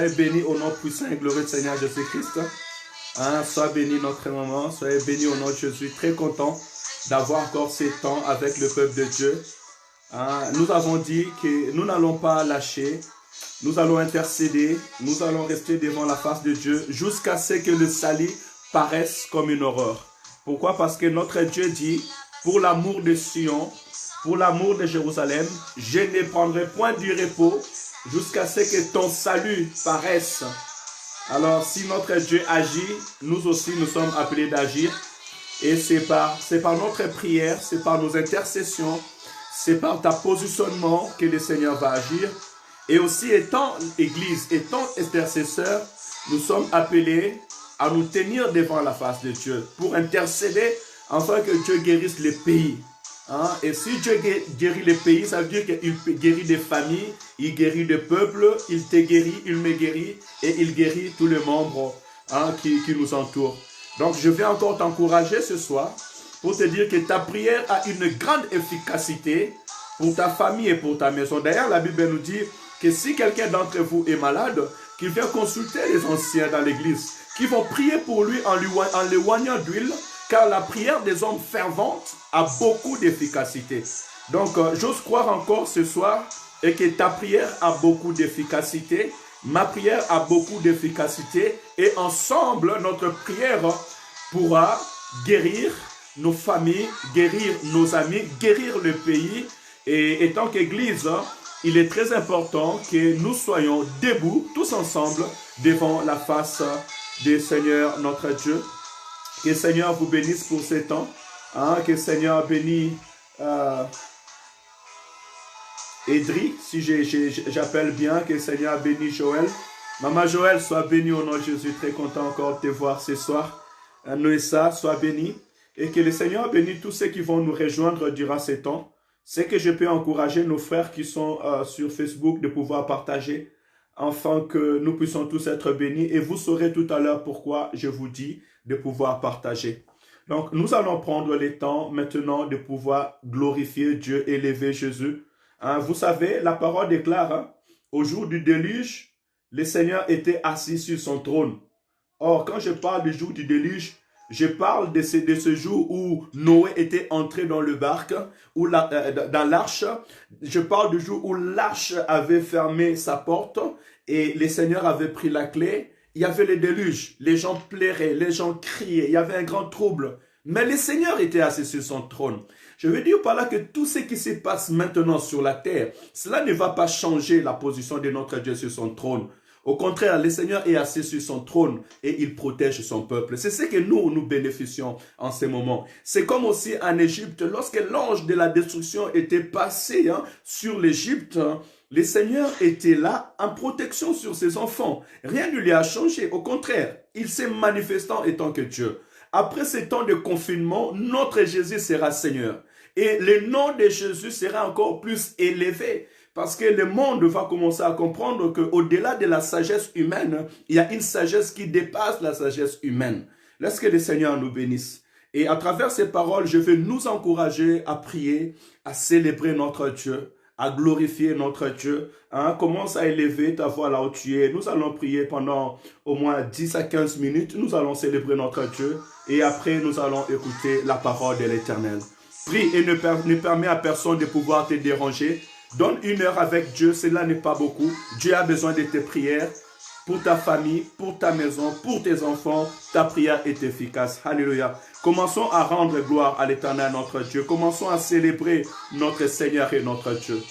Soyez bénis au nom puissant et glorieux du Seigneur Jésus-Christ. Sois béni notre maman, soyez bénis au nom de Jésus. Très content d'avoir encore ces temps avec le peuple de Dieu. Nous avons dit que nous n'allons pas lâcher, nous allons intercéder, nous allons rester devant la face de Dieu jusqu'à ce que le salut paraisse comme une horreur. Pourquoi? Parce que notre Dieu dit, pour l'amour de Sion, pour l'amour de Jérusalem, je ne prendrai point du repos jusqu'à ce que ton salut paraisse. Alors, si notre Dieu agit, nous aussi, nous sommes appelés d'agir. Et c'est par notre prière, c'est par nos intercessions, c'est par ta positionnement que le Seigneur va agir. Et aussi, étant Église, étant intercesseur, nous sommes appelés à nous tenir devant la face de Dieu pour intercéder afin que Dieu guérisse les pays. Et si Dieu guérit les pays, ça veut dire qu'il guérit des familles, il guérit des peuples, il te guérit, il me guérit et il guérit tous les membres qui nous entourent. Donc je vais encore t'encourager ce soir pour te dire que ta prière a une grande efficacité pour ta famille et pour ta maison. D'ailleurs, la Bible nous dit que si quelqu'un d'entre vous est malade, qu'il vient consulter les anciens dans l'église, qui vont prier pour lui en l'éloignant d'huile, car la prière des hommes ferventes a beaucoup d'efficacité. Donc, j'ose croire encore ce soir et que ta prière a beaucoup d'efficacité, ma prière a beaucoup d'efficacité, et ensemble, notre prière pourra guérir nos familles, guérir nos amis, guérir le pays. Et étant qu'Église, il est très important que nous soyons debout, tous ensemble, devant la face du Seigneur notre Dieu. Que le Seigneur vous bénisse pour ces temps. Que le Seigneur bénisse Edri, si j'appelle bien. Que le Seigneur bénisse Joël. Maman Joël, sois bénie au nom de Jésus. Très content encore de te voir ce soir. Noéssa, sois bénie. Et que le Seigneur bénisse tous ceux qui vont nous rejoindre durant ces temps. C'est que je peux encourager nos frères qui sont sur Facebook de pouvoir partager afin que nous puissions tous être bénis. Et vous saurez tout à l'heure pourquoi je vous dis de pouvoir partager. Donc, nous allons prendre le temps maintenant de pouvoir glorifier Dieu, élever Jésus. Vous savez, la parole déclare, au jour du déluge, le Seigneur était assis sur son trône. Or, quand je parle du jour du déluge, je parle de ce jour où Noé était entré dans le barque, dans l'arche. Je parle du jour où l'arche avait fermé sa porte et le Seigneur avait pris la clé. Il y avait le déluge, les gens pleuraient, les gens criaient, il y avait un grand trouble. Mais le Seigneur était assis sur son trône. Je veux dire par là que tout ce qui se passe maintenant sur la terre, cela ne va pas changer la position de notre Dieu sur son trône. Au contraire, le Seigneur est assis sur son trône et il protège son peuple. C'est ce que nous bénéficions en ce moment. C'est comme aussi en Égypte, lorsque l'ange de la destruction était passé sur l'Égypte, le Seigneur était là en protection sur ses enfants. Rien ne lui a changé. Au contraire, il s'est manifesté en tant que Dieu. Après ce temps de confinement, notre Jésus sera Seigneur. Et le nom de Jésus sera encore plus élevé. Parce que le monde va commencer à comprendre qu'au-delà de la sagesse humaine, il y a une sagesse qui dépasse la sagesse humaine. Laisse que le Seigneur nous bénisse. Et à travers ces paroles, je vais nous encourager à prier, à célébrer notre Dieu, à glorifier notre Dieu. Commence à élever ta voix là où tu es. Nous allons prier pendant au moins 10 à 15 minutes. Nous allons célébrer notre Dieu. Et après, nous allons écouter la parole de l'Éternel. Prie et ne permets à personne de pouvoir te déranger. Donne une heure avec Dieu, cela n'est pas beaucoup. Dieu a besoin de tes prières pour ta famille, pour ta maison, pour tes enfants. Ta prière est efficace. Alléluia. Commençons à rendre gloire à l'Éternel, notre Dieu. Commençons à célébrer notre Seigneur et notre Dieu.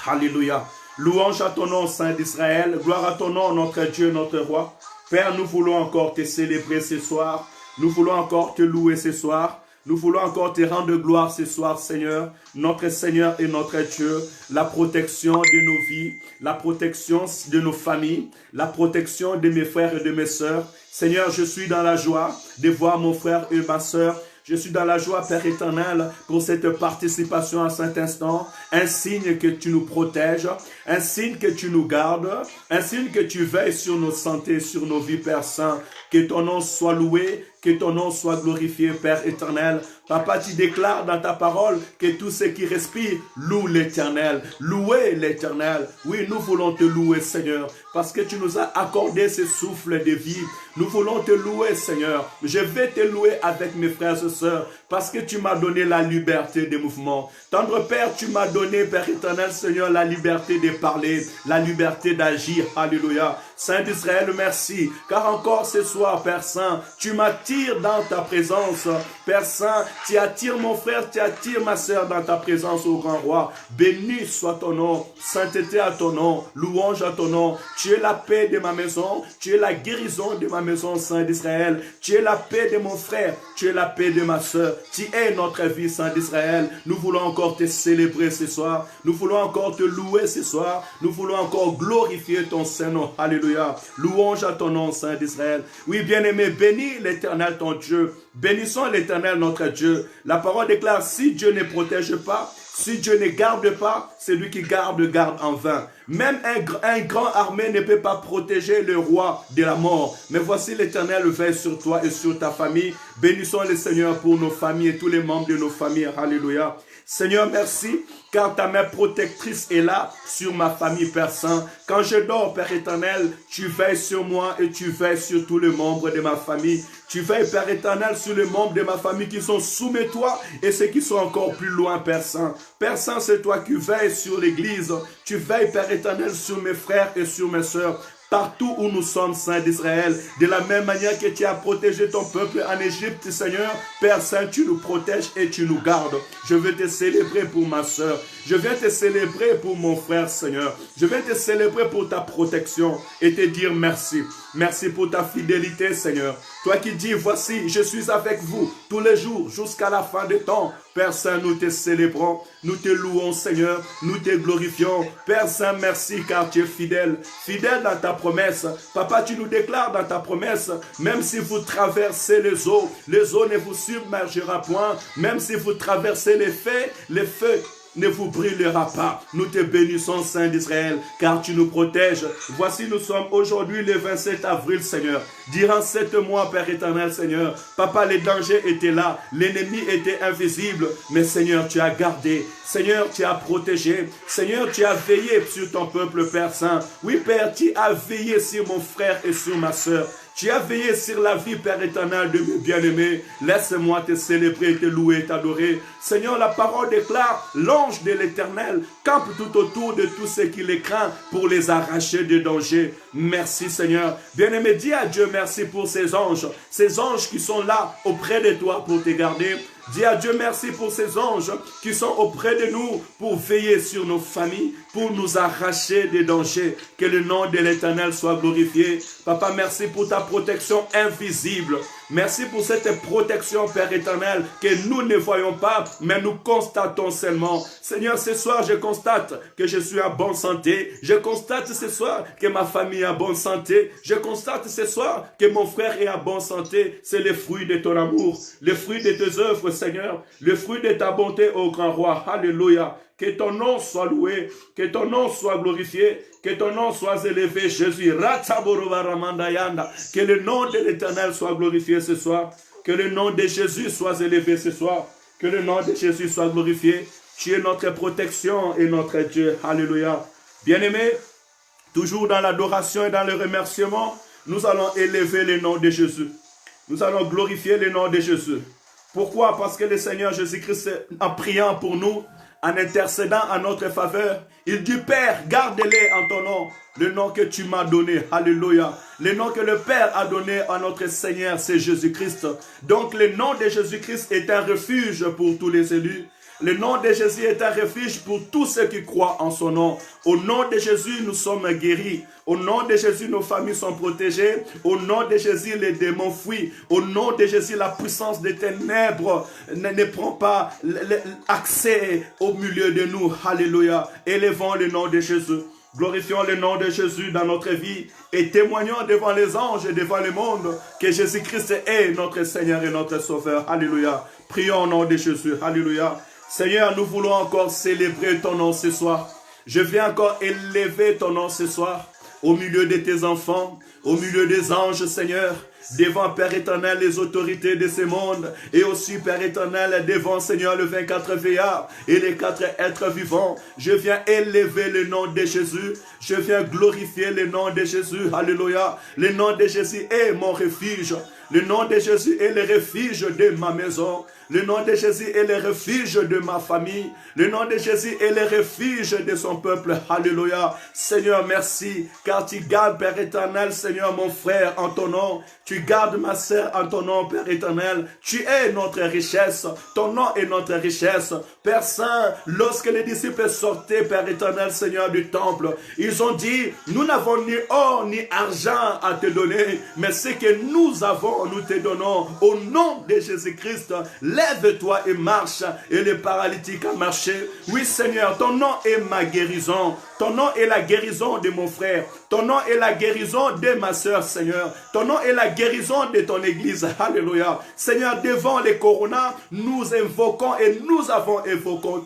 Alléluia. Louange à ton nom, Saint d'Israël. Gloire à ton nom, notre Dieu, notre Roi. Père, nous voulons encore te célébrer ce soir. Nous voulons encore te louer ce soir. Nous voulons encore te rendre gloire ce soir, Seigneur, notre Seigneur et notre Dieu, la protection de nos vies, la protection de nos familles, la protection de mes frères et de mes sœurs. Seigneur, je suis dans la joie de voir mon frère et ma sœur. Je suis dans la joie, Père éternel, pour cette participation à cet instant. Un signe que tu nous protèges, un signe que tu nous gardes, un signe que tu veilles sur nos santé, sur nos vies, Père Saint. Que ton nom soit loué, que ton nom soit glorifié, Père éternel. Papa, tu déclares dans ta parole que tout ce qui respire loue l'Éternel. Louez l'Éternel. Oui, nous voulons te louer, Seigneur, parce que tu nous as accordé ce souffle de vie. Nous voulons te louer, Seigneur. Je vais te louer avec mes frères et sœurs, parce que tu m'as donné la liberté de mouvement. Tendre Père, tu m'as donné, Père éternel, Seigneur, la liberté de parler, la liberté d'agir. Alléluia. Saint d'Israël, merci, car encore ce soir, Père Saint, tu m'attires dans ta présence. Père Saint, tu attires mon frère, tu attires ma sœur dans ta présence, ô grand roi. Béni soit ton nom, sainteté à ton nom, louange à ton nom. Tu es la paix de ma maison, tu es la guérison de ma maison, Saint d'Israël. Tu es la paix de mon frère, tu es la paix de ma sœur. Tu es notre vie, Saint d'Israël. Nous voulons encore te célébrer ce soir. Nous voulons encore te louer ce soir. Nous voulons encore glorifier ton Saint-Nom. Alléluia. Louange à ton nom, Saint d'Israël. Oui, bien-aimé, bénis l'Éternel ton Dieu. Bénissons l'Éternel notre Dieu. La parole déclare, si Dieu ne protège pas, si Dieu ne garde pas, celui qui garde en vain. Même un grand armée ne peut pas protéger le roi de la mort. Mais voici l'Éternel veille sur toi et sur ta famille. Bénissons le Seigneur pour nos familles et tous les membres de nos familles. Alléluia. Seigneur, merci, car ta main protectrice est là sur ma famille, Père Saint. Quand je dors, Père éternel, tu veilles sur moi et tu veilles sur tous les membres de ma famille. Tu veilles, Père éternel, sur les membres de ma famille qui sont sous mes toits et ceux qui sont encore plus loin, Père Saint. Père Saint, c'est toi qui veilles sur l'Église. Tu veilles, Père éternel, sur mes frères et sur mes sœurs. Partout où nous sommes, Saint d'Israël, de la même manière que tu as protégé ton peuple en Égypte, Seigneur, Père Saint, tu nous protèges et tu nous gardes. Je veux te célébrer pour ma sœur. Je viens te célébrer pour mon frère, Seigneur. Je viens te célébrer pour ta protection et te dire merci. Merci pour ta fidélité, Seigneur. Toi qui dis, voici, je suis avec vous tous les jours jusqu'à la fin des temps. Père Saint, nous te célébrons, nous te louons, Seigneur, nous te glorifions. Père Saint, merci car tu es fidèle, fidèle dans ta promesse. Papa, tu nous déclares dans ta promesse, même si vous traversez les eaux ne vous submergera point. Même si vous traversez les feux ne vous brûlera pas. Nous te bénissons, Saint d'Israël, car tu nous protèges. Voici, nous sommes aujourd'hui le 27 avril, Seigneur. Durant 7 mois, Père éternel, Seigneur, Papa, les dangers étaient là, l'ennemi était invisible, mais Seigneur, tu as gardé. Seigneur, tu as protégé. Seigneur, tu as veillé sur ton peuple, Père Saint. Oui, Père, tu as veillé sur mon frère et sur ma sœur. Tu as veillé sur la vie, Père éternel, de mes bien-aimés. Laisse-moi te célébrer, te louer, t'adorer. Seigneur, la parole déclare, l'ange de l'Éternel campe tout autour de tous ceux qui les craignent pour les arracher des dangers. Merci, Seigneur. Bien-aimé, dis à Dieu merci pour ces anges qui sont là auprès de toi pour te garder. Dis à Dieu merci pour ces anges qui sont auprès de nous pour veiller sur nos familles, pour nous arracher des dangers. Que le nom de l'Éternel soit glorifié. Papa, merci pour ta protection invisible. Merci pour cette protection, Père éternel, que nous ne voyons pas, mais nous constatons seulement. Seigneur, ce soir, je constate que je suis en bonne santé. Je constate ce soir que ma famille est en bonne santé. Je constate ce soir que mon frère est en bonne santé. C'est le fruit de ton amour, le fruit de tes œuvres, Seigneur, le fruit de ta bonté, ô grand roi. Alléluia. Que ton nom soit loué, que ton nom soit glorifié, que ton nom soit élevé, Jésus. Que le nom de l'Éternel soit glorifié ce soir. Que le nom de Jésus soit élevé ce soir. Que le nom de Jésus soit glorifié. Tu es notre protection et notre Dieu. Alléluia. Bien-aimés, toujours dans l'adoration et dans le remerciement, nous allons élever le nom de Jésus. Nous allons glorifier le nom de Jésus. Pourquoi? Parce que le Seigneur Jésus-Christ, en priant pour nous, en intercédant à notre faveur, il dit, Père, garde-les en ton nom, le nom que tu m'as donné. Alléluia. Le nom que le Père a donné à notre Seigneur, c'est Jésus-Christ. Donc le nom de Jésus-Christ est un refuge pour tous les élus. Le nom de Jésus est un refuge pour tous ceux qui croient en son nom. Au nom de Jésus, nous sommes guéris. Au nom de Jésus, nos familles sont protégées. Au nom de Jésus, les démons fuient. Au nom de Jésus, la puissance des ténèbres ne prend pas accès au milieu de nous. Alléluia. Élevons le nom de Jésus. Glorifions le nom de Jésus dans notre vie et témoignons devant les anges et devant le monde que Jésus-Christ est notre Seigneur et notre Sauveur. Alléluia. Prions au nom de Jésus. Alléluia. Seigneur, nous voulons encore célébrer ton nom ce soir. Je viens encore élever ton nom ce soir au milieu de tes enfants. au milieu des anges, Seigneur, devant, Père éternel, les autorités de ce monde, et aussi, Père éternel, devant, Seigneur, le 24 veillard et les 4 êtres vivants. Je viens élever le nom de Jésus. Je viens glorifier le nom de Jésus. Alléluia. Le nom de Jésus est mon refuge. Le nom de Jésus est le refuge de ma maison. Le nom de Jésus est le refuge de ma famille. Le nom de Jésus est le refuge de son peuple. Alléluia. Seigneur, merci, car tu gardes, Père éternel, Seigneur, mon frère, en ton nom. Tu gardes ma sœur en ton nom, Père éternel. Tu es notre richesse. Ton nom est notre richesse. Père Saint, lorsque les disciples sortaient, Père éternel, Seigneur, du temple, ils ont dit, nous n'avons ni or ni argent à te donner, mais ce que nous avons, nous te donnons. Au nom de Jésus-Christ, lève-toi et marche. Et le paralytique a marché. Oui, Seigneur, ton nom est ma guérison. Ton nom est la guérison de mon frère. Ton nom est la guérison de ma soeur, Seigneur. Ton nom est la guérison de ton église. Alléluia. Seigneur, devant les coronas, nous invoquons et nous avons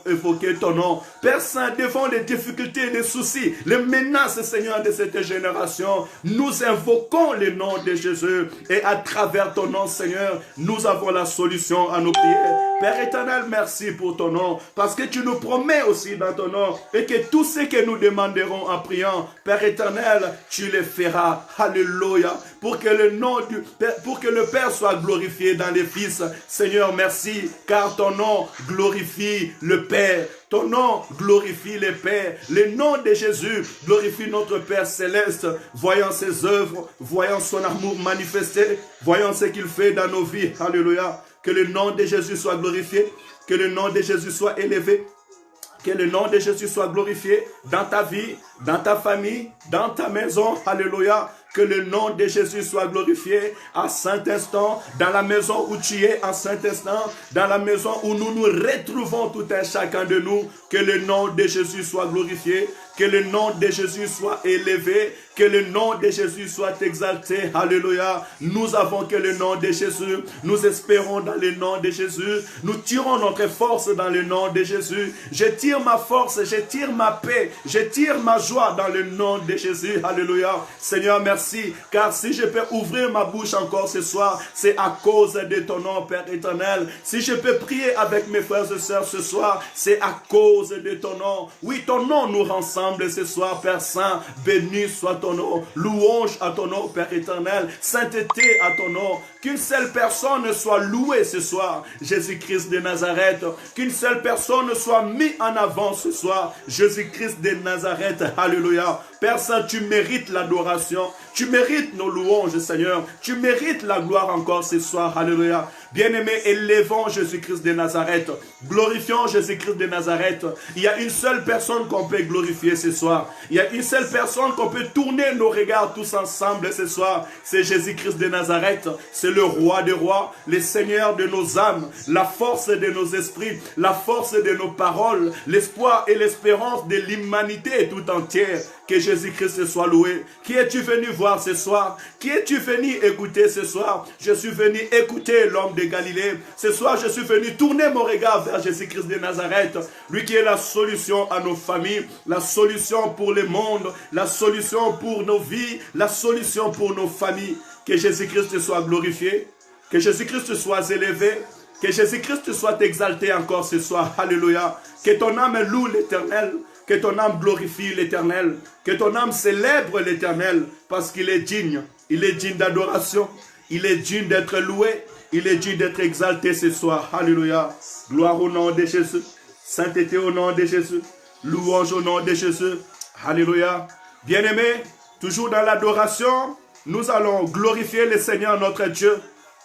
évoqué ton nom. Père Saint, devant les difficultés, les soucis, les menaces, Seigneur, de cette génération, nous invoquons le nom de Jésus. Et à travers ton nom, Seigneur, nous avons la solution à nos prières. Père éternel, merci pour ton nom. Parce que tu nous promets aussi dans ton nom. Et que tout ce que nous demanderons en priant, Père éternel, tu le feras. Alléluia. Pour que le Père soit glorifié dans les fils. Seigneur, merci. Car ton nom glorifie le Père. Ton nom glorifie le Père. Le nom de Jésus glorifie notre Père céleste. Voyons ses œuvres, voyons son amour manifesté, voyons ce qu'il fait dans nos vies. Alléluia. Que le nom de Jésus soit glorifié. Que le nom de Jésus soit élevé. Que le nom de Jésus soit glorifié dans ta vie, dans ta famille, dans ta maison. Alléluia. Que le nom de Jésus soit glorifié à Saint-Instant, dans la maison où tu es, à Saint-Instant, dans la maison où nous nous retrouvons tout un chacun de nous. Que le nom de Jésus soit glorifié, que le nom de Jésus soit élevé, que le nom de Jésus soit exalté. Alléluia. Nous avons que le nom de Jésus. Nous espérons dans le nom de Jésus. Nous tirons notre force dans le nom de Jésus. Je tire ma force, je tire ma paix, je tire ma joie dans le nom de Jésus. Alléluia. Seigneur, merci. Car si je peux ouvrir ma bouche encore ce soir, c'est à cause de ton nom, Père éternel. Si je peux prier avec mes frères et sœurs ce soir, c'est à cause de ton nom. Oui, ton nom nous rassemble ce soir, Père Saint. Béni soit ton nom. Louange à ton nom, Père éternel. Sainteté à ton nom. Qu'une seule personne soit louée ce soir, Jésus-Christ de Nazareth. Qu'une seule personne soit mise en avant ce soir, Jésus-Christ de Nazareth. Alléluia. Père Saint, tu mérites l'adoration. Tu mérites nos louanges, Seigneur. Tu mérites la gloire encore ce soir. Alléluia. Bien-aimés, élevons Jésus-Christ de Nazareth. Glorifions Jésus-Christ de Nazareth. Il y a une seule personne qu'on peut glorifier ce soir. Il y a une seule personne qu'on peut tourner nos regards tous ensemble ce soir. C'est Jésus-Christ de Nazareth. C'est le roi des rois, le Seigneur de nos âmes, la force de nos esprits, la force de nos paroles, l'espoir et l'espérance de l'humanité tout entière. Que Jésus-Christ soit loué. Qui es-tu venu voir ce soir? Qui es-tu venu écouter ce soir? Je suis venu écouter l'homme de Galilée. Ce soir, je suis venu tourner mon regard vers Jésus-Christ de Nazareth. Lui qui est la solution à nos familles, la solution pour le monde, la solution pour nos vies, la solution pour nos familles. Que Jésus-Christ soit glorifié. Que Jésus-Christ soit élevé. Que Jésus-Christ soit exalté encore ce soir. Alléluia. Que ton âme loue l'Éternel. Que ton âme glorifie l'Éternel. Que ton âme célèbre l'Éternel. Parce qu'il est digne. Il est digne d'adoration. Il est digne d'être loué. Il est digne d'être exalté ce soir. Alléluia. Gloire au nom de Jésus. Sainteté au nom de Jésus. Louange au nom de Jésus. Alléluia. Bien-aimés, toujours dans l'adoration, nous allons glorifier le Seigneur notre Dieu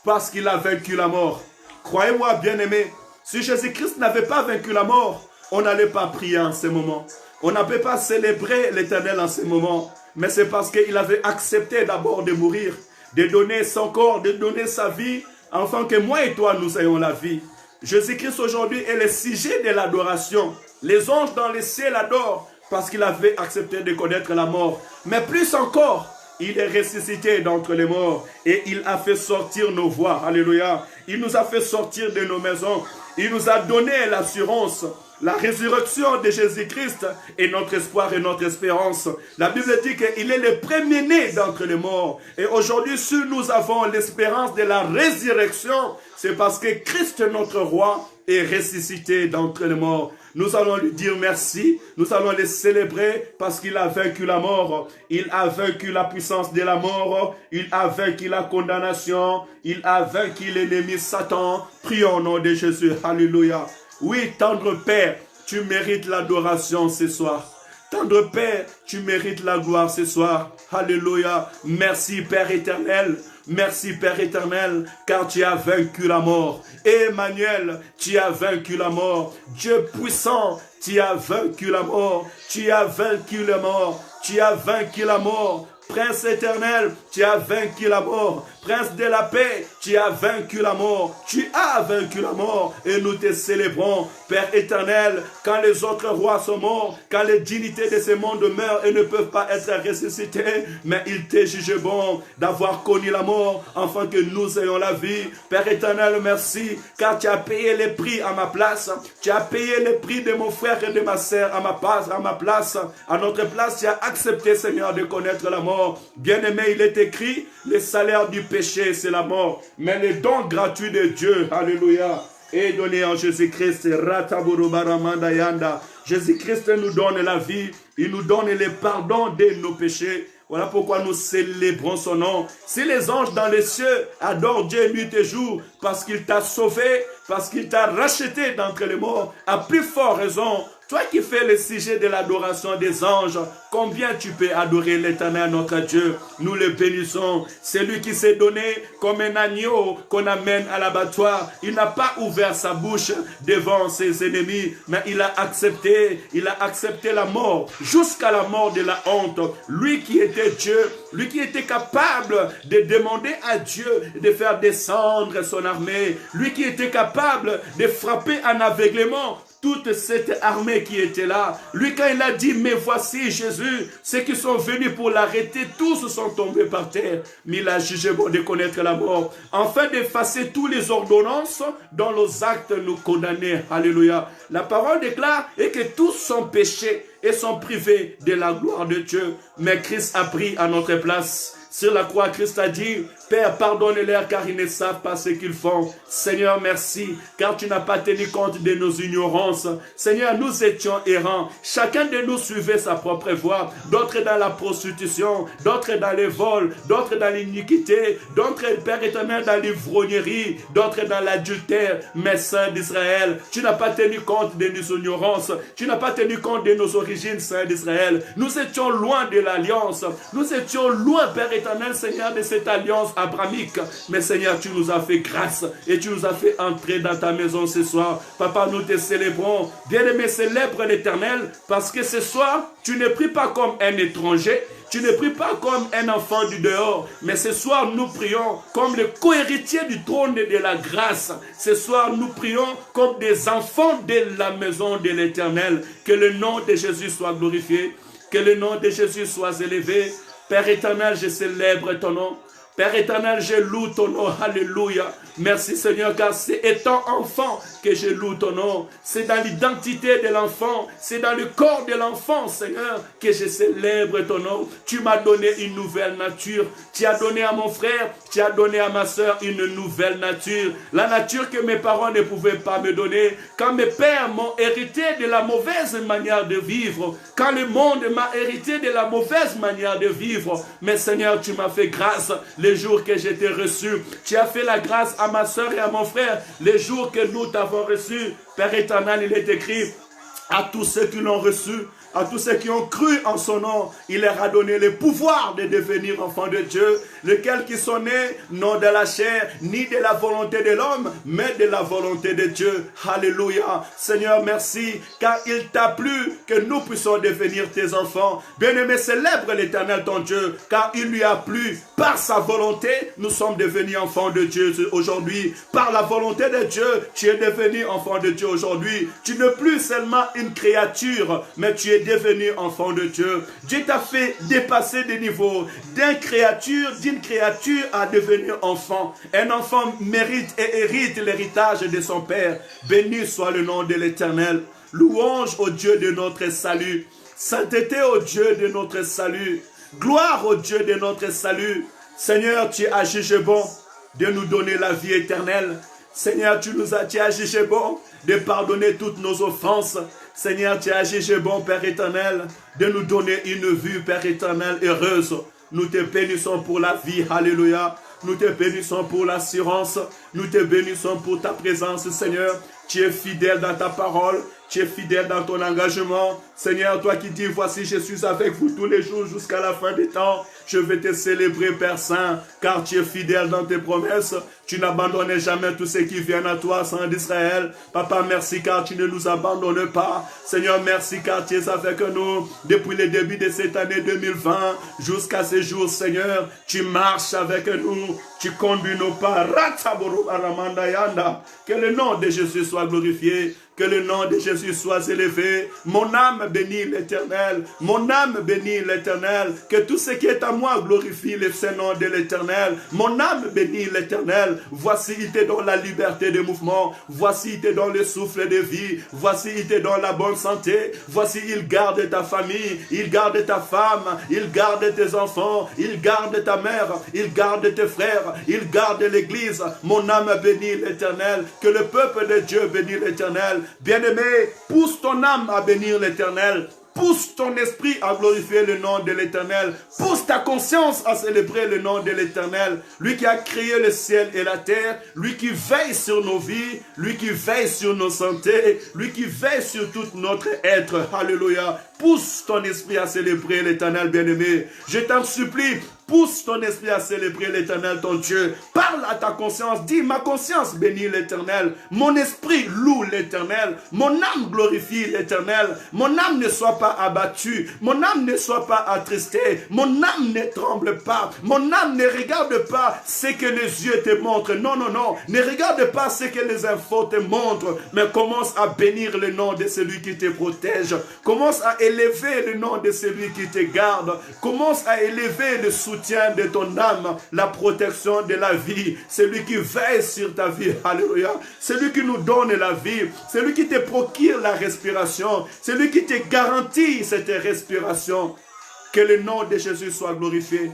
parce qu'il a vaincu la mort. Croyez-moi, bien-aimés, si Jésus-Christ n'avait pas vaincu la mort, on n'allait pas prier en ce moment. On n'avait pas célébrer l'Éternel en ce moment. Mais c'est parce qu'il avait accepté d'abord de mourir, de donner son corps, de donner sa vie, afin que moi et toi, nous ayons la vie. Jésus-Christ aujourd'hui est le sujet de l'adoration. Les anges dans le ciel adorent parce qu'il avait accepté de connaître la mort. Mais plus encore, il est ressuscité d'entre les morts et il a fait sortir nos voix. Alléluia. Il nous a fait sortir de nos maisons. Il nous a donné l'assurance La résurrection de Jésus-Christ est notre espoir et notre espérance. La Bible dit qu'il est le premier-né d'entre les morts. Et aujourd'hui, si nous avons l'espérance de la résurrection, c'est parce que Christ, notre roi, est ressuscité d'entre les morts. Nous allons lui dire merci, nous allons le célébrer parce qu'il a vaincu la mort, il a vaincu la puissance de la mort, il a vaincu la condamnation, il a vaincu l'ennemi Satan. Prions au nom de Jésus, alléluia. Oui, tendre Père, tu mérites l'adoration ce soir. Tendre Père, tu mérites la gloire ce soir. Alléluia. Merci Père éternel. Merci Père éternel, car tu as vaincu la mort. Emmanuel, tu as vaincu la mort. Dieu puissant, tu as vaincu la mort. Tu as vaincu la mort. Tu as vaincu la mort. Prince éternel, tu as vaincu la mort. Prince de la paix, tu as vaincu la mort. Tu as vaincu la mort et nous te célébrons. Père éternel, quand les autres rois sont morts, quand les dignités de ce monde meurent et ne peuvent pas être ressuscités, mais il t'est jugé bon d'avoir connu la mort afin que nous ayons la vie. Père éternel, merci, car tu as payé les prix à ma place. Tu as payé les prix de mon frère et de ma sœur à ma place, à notre place. Tu as accepté, Seigneur, de connaître la mort. Bien-aimé, il est écrit, le salaire du péché, c'est la mort. Mais le don gratuit de Dieu, alléluia, est donné en Jésus-Christ. Jésus-Christ nous donne la vie, il nous donne le pardon de nos péchés. Voilà pourquoi nous célébrons son nom. Si les anges dans les cieux adorent Dieu nuit et jour, parce qu'il t'a sauvé, parce qu'il t'a racheté d'entre les morts, à plus forte raison, toi qui fais le sujet de l'adoration des anges, combien tu peux adorer l'Éternel notre Dieu? Nous le bénissons. C'est lui qui s'est donné comme un agneau qu'on amène à l'abattoir. Il n'a pas ouvert sa bouche devant ses ennemis, mais il a accepté la mort, jusqu'à la mort de la honte. Lui qui était Dieu, lui qui était capable de demander à Dieu de faire descendre son armée, lui qui était capable de frapper en aveuglement toute cette armée qui était là. Lui, quand il a dit, mais voici Jésus, ceux qui sont venus pour l'arrêter, tous sont tombés par terre. Mais il a jugé bon de connaître la mort, afin d'effacer toutes les ordonnances dont nos actes nous condamnaient. Alléluia. La parole déclare et que tous sont péchés et sont privés de la gloire de Dieu. Mais Christ a pris à notre place. Sur la croix, Christ a dit, Père, pardonne-leur car ils ne savent pas ce qu'ils font. Seigneur, merci, car tu n'as pas tenu compte de nos ignorances. Seigneur, nous étions errants. Chacun de nous suivait sa propre voie. D'autres dans la prostitution, d'autres dans les vols, d'autres dans l'iniquité, d'autres, Père éternel, dans l'ivrognerie, d'autres dans l'adultère. Mais Saint d'Israël, tu n'as pas tenu compte de nos ignorances. Tu n'as pas tenu compte de nos origines, Saint d'Israël. Nous étions loin de l'alliance. Nous étions loin, Père éternel, Seigneur, de cette alliance abrahamique. Mais Seigneur, tu nous as fait grâce et tu nous as fait entrer dans ta maison ce soir. Papa, nous te célébrons. Bien-aimé, célèbre l'Éternel, parce que ce soir, tu ne pries pas comme un étranger, tu ne pries pas comme un enfant du dehors, mais ce soir, nous prions comme le co-héritier du trône de la grâce. Ce soir, nous prions comme des enfants de la maison de l'Éternel. Que le nom de Jésus soit glorifié, que le nom de Jésus soit élevé. Père éternel, je célèbre ton nom. Père éternel, je loue ton nom. Alléluia. Merci Seigneur, car c'est étant enfant que je loue ton nom. C'est dans l'identité de l'enfant, c'est dans le corps de l'enfant, Seigneur, que je célèbre ton nom. Tu m'as donné une nouvelle nature. Tu as donné à mon frère, tu as donné à ma soeur une nouvelle nature. La nature que mes parents ne pouvaient pas me donner. Quand mes pères m'ont hérité de la mauvaise manière de vivre. Quand le monde m'a hérité de la mauvaise manière de vivre. Mais Seigneur, tu m'as fait grâce les jours que j'étais reçu. Tu as fait la grâce à ma soeur et à mon frère les jours que nous t'avons reçu. Père éternel, il est écrit à tous ceux qui l'ont reçu, à tous ceux qui ont cru en son nom, il leur a donné le pouvoir de devenir enfants de Dieu, lesquels qui sont nés non de la chair, ni de la volonté de l'homme, mais de la volonté de Dieu. Alléluia. Seigneur, merci, car il t'a plu que nous puissions devenir tes enfants. Bien-aimé, célèbre l'Éternel ton Dieu, car il lui a plu. Par sa volonté, nous sommes devenus enfants de Dieu aujourd'hui. Par la volonté de Dieu, tu es devenu enfant de Dieu aujourd'hui. Tu n'es plus seulement une créature, mais tu es devenu enfant de Dieu. Dieu t'a fait dépasser des niveaux d'une créature à devenir enfant. Un enfant mérite et hérite l'héritage de son père. Béni soit le nom de l'Éternel. Louange au Dieu de notre salut. Sainteté au Dieu de notre salut. Gloire au Dieu de notre salut. Seigneur, tu as jugé bon de nous donner la vie éternelle. Seigneur, tu as jugé bon de pardonner toutes nos offenses. Seigneur, tu as jugé bon, Père éternel, de nous donner une vue, Père éternel, heureuse. Nous te bénissons pour la vie, alléluia. Nous te bénissons pour l'assurance. Nous te bénissons pour ta présence, Seigneur. Tu es fidèle dans ta parole. Tu es fidèle dans ton engagement. Seigneur, toi qui dis, voici, je suis avec vous tous les jours jusqu'à la fin des temps. Je vais te célébrer, Père Saint, car tu es fidèle dans tes promesses. Tu n'abandonnes jamais tous ceux qui viennent à toi, Saint d'Israël. Papa, merci car tu ne nous abandonnes pas. Seigneur, merci car tu es avec nous depuis le début de cette année 2020 jusqu'à ce jour, Seigneur. Tu marches avec nous. Tu conduis nos pas. Que le nom de Jésus soit glorifié. Que le nom de Jésus soit élevé. Mon âme bénit l'Éternel. Mon âme bénit l'Éternel. Que tout ce qui est à moi glorifie le Saint-Nom de l'Éternel. Mon âme bénit l'Éternel. Voici, il te donne la liberté de mouvement. Voici, il te donne le souffle de vie. Voici, il te donne la bonne santé. Voici, il garde ta famille. Il garde ta femme. Il garde tes enfants. Il garde ta mère. Il garde tes frères. Il garde l'Église. Mon âme bénit l'Éternel. Que le peuple de Dieu bénisse l'Éternel. Bien-aimé, pousse ton âme à bénir l'Éternel. Pousse ton esprit à glorifier le nom de l'Éternel. Pousse ta conscience à célébrer le nom de l'Éternel. Lui qui a créé le ciel et la terre. Lui qui veille sur nos vies. Lui qui veille sur nos santé. Lui qui veille sur tout notre être. Alléluia. Pousse ton esprit à célébrer l'Éternel, bien-aimé. Je t'en supplie. Pousse ton esprit à célébrer l'Éternel, ton Dieu. Parle à ta conscience. Dis, ma conscience bénit l'Éternel. Mon esprit loue l'Éternel. Mon âme glorifie l'Éternel. Mon âme ne soit pas abattue. Mon âme ne soit pas attristée. Mon âme ne tremble pas. Mon âme ne regarde pas ce que les yeux te montrent. Non, non, non. Ne regarde pas ce que les infos te montrent. Mais commence à bénir le nom de celui qui te protège. Commence à élever le nom de celui qui te garde. Commence à élever le soutien de ton âme, la protection de la vie, celui qui veille sur ta vie, alléluia, celui qui nous donne la vie, celui qui te procure la respiration, celui qui te garantit cette respiration. Que le nom de Jésus soit glorifié,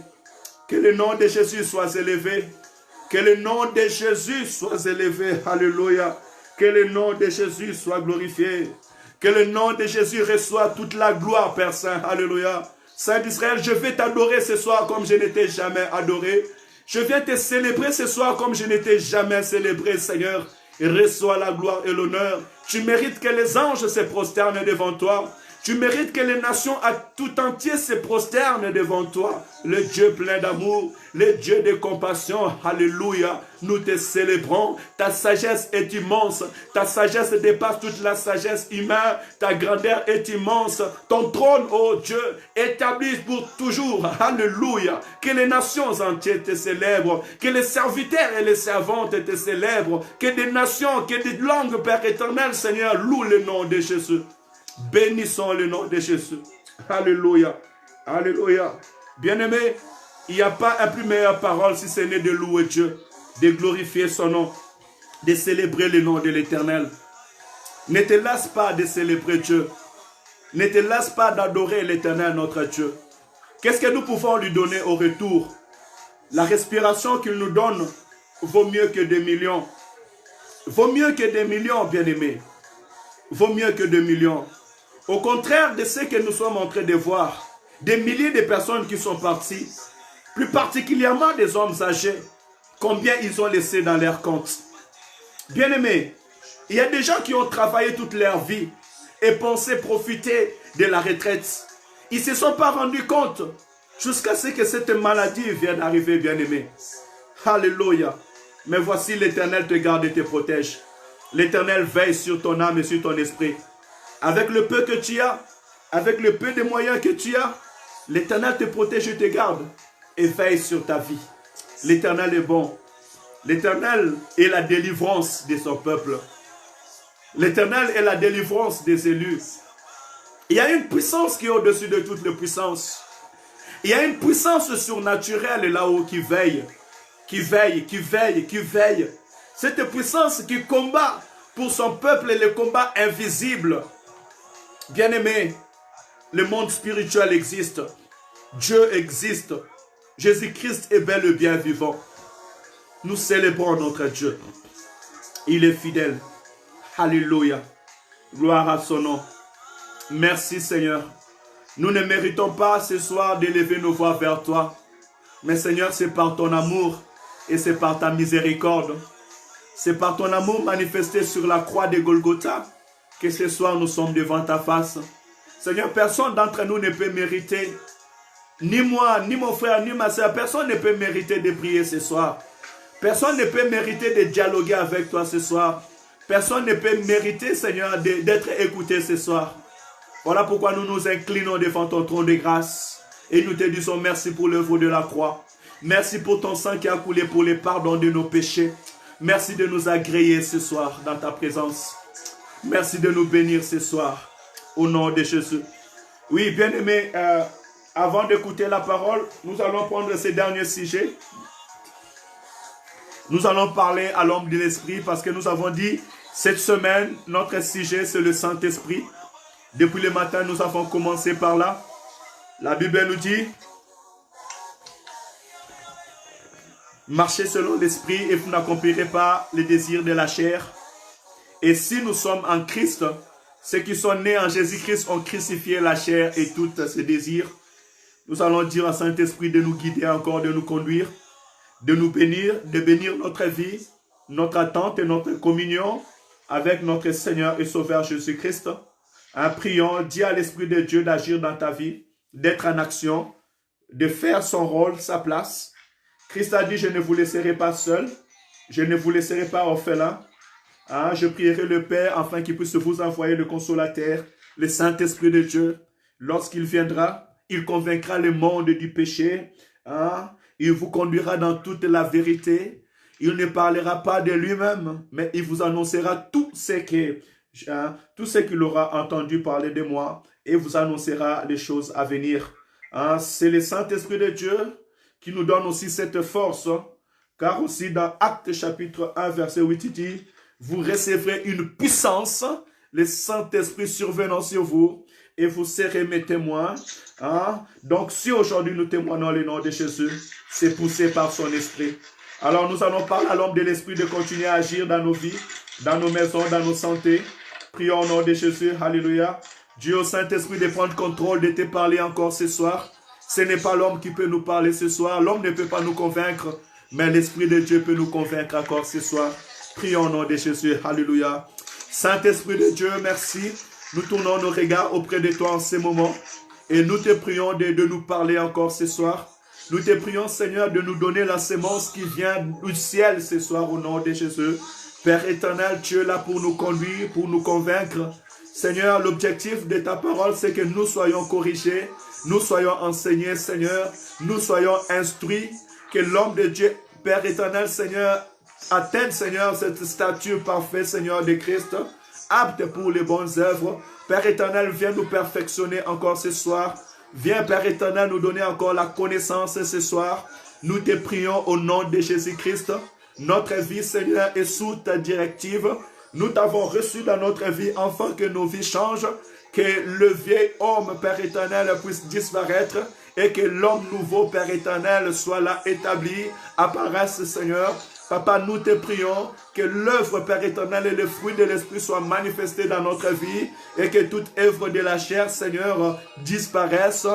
que le nom de Jésus soit élevé, que le nom de Jésus soit élevé, alléluia, que le nom de Jésus soit glorifié, que le nom de Jésus reçoive toute la gloire, Père Saint, alléluia. Saint d'Israël, je vais t'adorer ce soir comme je n'étais jamais adoré. Je viens te célébrer ce soir comme je n'étais jamais célébré, Seigneur. Et reçois la gloire et l'honneur. Tu mérites que les anges se prosternent devant toi. Tu mérites que les nations à tout entier se prosternent devant toi. Le Dieu plein d'amour, le Dieu de compassion, alléluia. Nous te célébrons. Ta sagesse est immense. Ta sagesse dépasse toute la sagesse humaine. Ta grandeur est immense. Ton trône, ô Dieu, établi pour toujours. Alléluia. Que les nations entières te célèbrent. Que les serviteurs et les servantes te célèbrent. Que des nations, que des langues, Père éternel, Seigneur, louent le nom de Jésus. Bénissons le nom de Jésus. Alléluia. Alléluia. Bien-aimé, il n'y a pas une plus meilleure parole si ce n'est de louer Dieu, de glorifier son nom, de célébrer le nom de l'Éternel. Ne te lasse pas de célébrer Dieu. Ne te lasse pas d'adorer l'Éternel, notre Dieu. Qu'est-ce que nous pouvons lui donner au retour? La respiration qu'il nous donne vaut mieux que des millions. Vaut mieux que des millions, bien-aimés. Vaut mieux que des millions. Au contraire de ce que nous sommes en train de voir, des milliers de personnes qui sont parties, plus particulièrement des hommes âgés, combien ils ont laissé dans leur compte. Bien-aimés, il y a des gens qui ont travaillé toute leur vie et pensé profiter de la retraite. Ils ne se sont pas rendus compte jusqu'à ce que cette maladie vienne d'arriver, bien-aimés. Alléluia. Mais voici l'Éternel te garde et te protège. L'Éternel veille sur ton âme et sur ton esprit. Avec le peu que tu as, avec le peu de moyens que tu as, l'Éternel te protège et te garde et veille sur ta vie. L'Éternel est bon. L'Éternel est la délivrance de son peuple. L'Éternel est la délivrance des élus. Il y a une puissance qui est au-dessus de toutes les puissances. Il y a une puissance surnaturelle là-haut qui veille, qui veille, qui veille, qui veille. Cette puissance qui combat pour son peuple et le combat invisible. Bien-aimés, le monde spirituel existe. Dieu existe. Jésus-Christ est bel et bien vivant. Nous célébrons notre Dieu. Il est fidèle. Alléluia. Gloire à son nom. Merci Seigneur. Nous ne méritons pas ce soir d'élever nos voix vers toi. Mais Seigneur, c'est par ton amour et c'est par ta miséricorde. C'est par ton amour manifesté sur la croix de Golgotha que ce soir nous sommes devant ta face. Seigneur, personne d'entre nous ne peut mériter, ni moi, ni mon frère, ni ma soeur, personne ne peut mériter de prier ce soir. Personne ne peut mériter de dialoguer avec toi ce soir. Personne ne peut mériter, Seigneur, d'être écouté ce soir. Voilà pourquoi nous nous inclinons devant ton trône de grâce. Et nous te disons merci pour l'œuvre de la croix. Merci pour ton sang qui a coulé pour le pardon de nos péchés. Merci de nous agréer ce soir dans ta présence. Merci de nous bénir ce soir. Au nom de Jésus. Oui, bien-aimés, avant d'écouter la parole, nous allons prendre ces derniers sujets. Nous allons parler à l'homme de l'esprit parce que nous avons dit, cette semaine, notre sujet, c'est le Saint-Esprit. Depuis le matin, nous avons commencé par là. La Bible nous dit, marchez selon l'esprit et vous n'accomplirez pas les désirs de la chair. Et si nous sommes en Christ, ceux qui sont nés en Jésus-Christ ont crucifié la chair et tous ses désirs. Nous allons dire au Saint-Esprit de nous guider encore, de nous conduire, de nous bénir, de bénir notre vie, notre attente et notre communion avec notre Seigneur et Sauveur Jésus-Christ. Prions, dis à l'Esprit de Dieu d'agir dans ta vie, d'être en action, de faire son rôle, sa place. Christ a dit, je ne vous laisserai pas seul, je ne vous laisserai pas orphelin. Je prierai le Père afin qu'il puisse vous envoyer le consolateur, le Saint-Esprit de Dieu. Lorsqu'il viendra, il convaincra le monde du péché. Il vous conduira dans toute la vérité. Il ne parlera pas de lui-même, mais il vous annoncera tout ce qu'il aura entendu parler de moi et vous annoncera les choses à venir. C'est le Saint-Esprit de Dieu qui nous donne aussi cette force, car aussi dans Actes chapitre 1, verset 8, il dit, vous recevrez une puissance, le Saint-Esprit survenant sur vous, et vous serez mes témoins. Donc, si aujourd'hui nous témoignons le nom de Jésus, c'est poussé par son esprit. Alors, nous allons parler à l'homme de l'esprit de continuer à agir dans nos vies, dans nos maisons, dans nos santé. Prions au nom de Jésus. Alléluia. Dieu au Saint-Esprit de prendre contrôle, de te parler encore ce soir. Ce n'est pas l'homme qui peut nous parler ce soir. L'homme ne peut pas nous convaincre, mais l'Esprit de Dieu peut nous convaincre encore ce soir. Prions au nom de Jésus. Alléluia. Saint-Esprit de Dieu, merci. Nous tournons nos regards auprès de toi en ce moment. Et nous te prions de nous parler encore ce soir. Nous te prions, Seigneur, de nous donner la sémence qui vient du ciel ce soir au nom de Jésus. Père éternel, tu es là pour nous conduire, pour nous convaincre. Seigneur, l'objectif de ta parole, c'est que nous soyons corrigés, nous soyons enseignés, Seigneur, nous soyons instruits, que l'homme de Dieu, Père éternel, Seigneur, atteigne, Seigneur, cette statue parfaite, Seigneur de Christ, apte pour les bonnes œuvres. Père éternel, viens nous perfectionner encore ce soir. Viens, Père éternel, nous donner encore la connaissance ce soir. Nous te prions au nom de Jésus-Christ. Notre vie, Seigneur, est sous ta directive. Nous t'avons reçu dans notre vie afin que nos vies changent, que le vieil homme, Père éternel, puisse disparaître et que l'homme nouveau, Père éternel, soit là établi, apparaisse, Seigneur. Papa, nous te prions que l'œuvre, Père éternel, et le fruit de l'Esprit soient manifestés dans notre vie et que toute œuvre de la chair, Seigneur, disparaisse,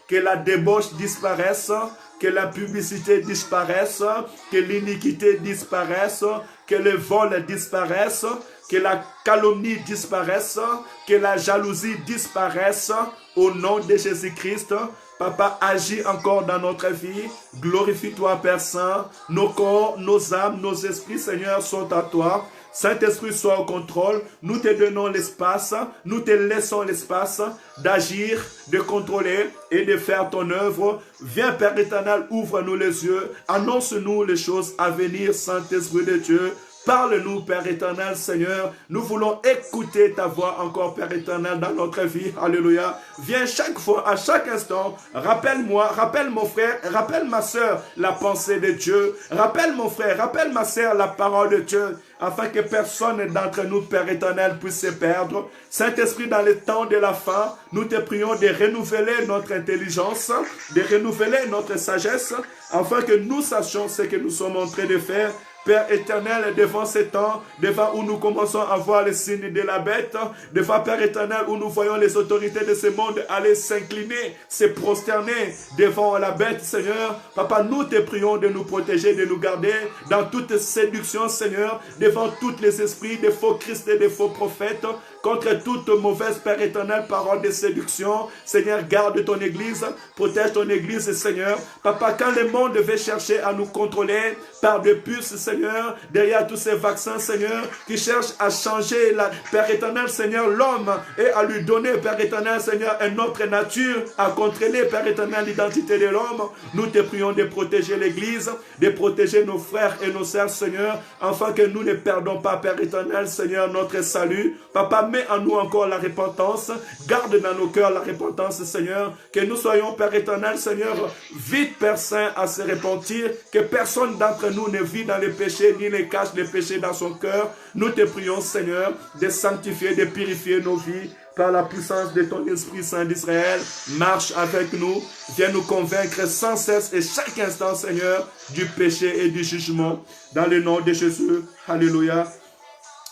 que la débauche disparaisse, que la publicité disparaisse, que l'iniquité disparaisse, que le vol disparaisse, que la calomnie disparaisse, que la jalousie disparaisse, au nom de Jésus-Christ. Papa, agis encore dans notre vie. Glorifie-toi, Père Saint. Nos corps, nos âmes, nos esprits, Seigneur, sont à toi. Saint-Esprit, sois au contrôle. Nous te donnons l'espace, nous te laissons l'espace d'agir, de contrôler et de faire ton œuvre. Viens, Père éternel, ouvre-nous les yeux. Annonce-nous les choses à venir, Saint-Esprit de Dieu. Parle-nous, Père éternel, Seigneur. Nous voulons écouter ta voix encore, Père éternel, dans notre vie. Alléluia. Viens chaque fois, à chaque instant, rappelle-moi, rappelle mon frère, rappelle ma soeur la pensée de Dieu. Rappelle mon frère, rappelle ma soeur la parole de Dieu, afin que personne d'entre nous, Père éternel, puisse se perdre. Saint-Esprit, dans le temps de la fin, nous te prions de renouveler notre intelligence, de renouveler notre sagesse, afin que nous sachions ce que nous sommes en train de faire. Père éternel, devant ces temps, devant où nous commençons à voir les signes de la bête, devant Père éternel, où nous voyons les autorités de ce monde aller s'incliner, se prosterner devant la bête, Seigneur. Papa, nous te prions de nous protéger, de nous garder dans toute séduction, Seigneur, devant tous les esprits de faux Christ et de faux prophètes, contre toute mauvaise, Père éternel, parole de séduction. Seigneur, garde ton Église, protège ton Église, Seigneur. Papa, quand le monde veut chercher à nous contrôler par des puces, Seigneur, derrière tous ces vaccins, Seigneur, qui cherchent à changer, Père éternel, Seigneur, l'homme et à lui donner, Père éternel, Seigneur, une autre nature, à contrôler, Père éternel, l'identité de l'homme, nous te prions de protéger l'Église, de protéger nos frères et nos sœurs, Seigneur, afin que nous ne perdons pas, Père éternel, Seigneur, notre salut. Papa, mets en nous encore la repentance, garde dans nos cœurs la repentance, Seigneur, que nous soyons, Père éternel, Seigneur, vite, Père Saint, à se repentir, que personne d'entre nous ne vit dans les péchés, ni ne cache les péchés dans son cœur. Nous te prions, Seigneur, de sanctifier, de purifier nos vies, par la puissance de ton Esprit Saint d'Israël. Marche avec nous, viens nous convaincre sans cesse et chaque instant, Seigneur, du péché et du jugement, dans le nom de Jésus. Alléluia.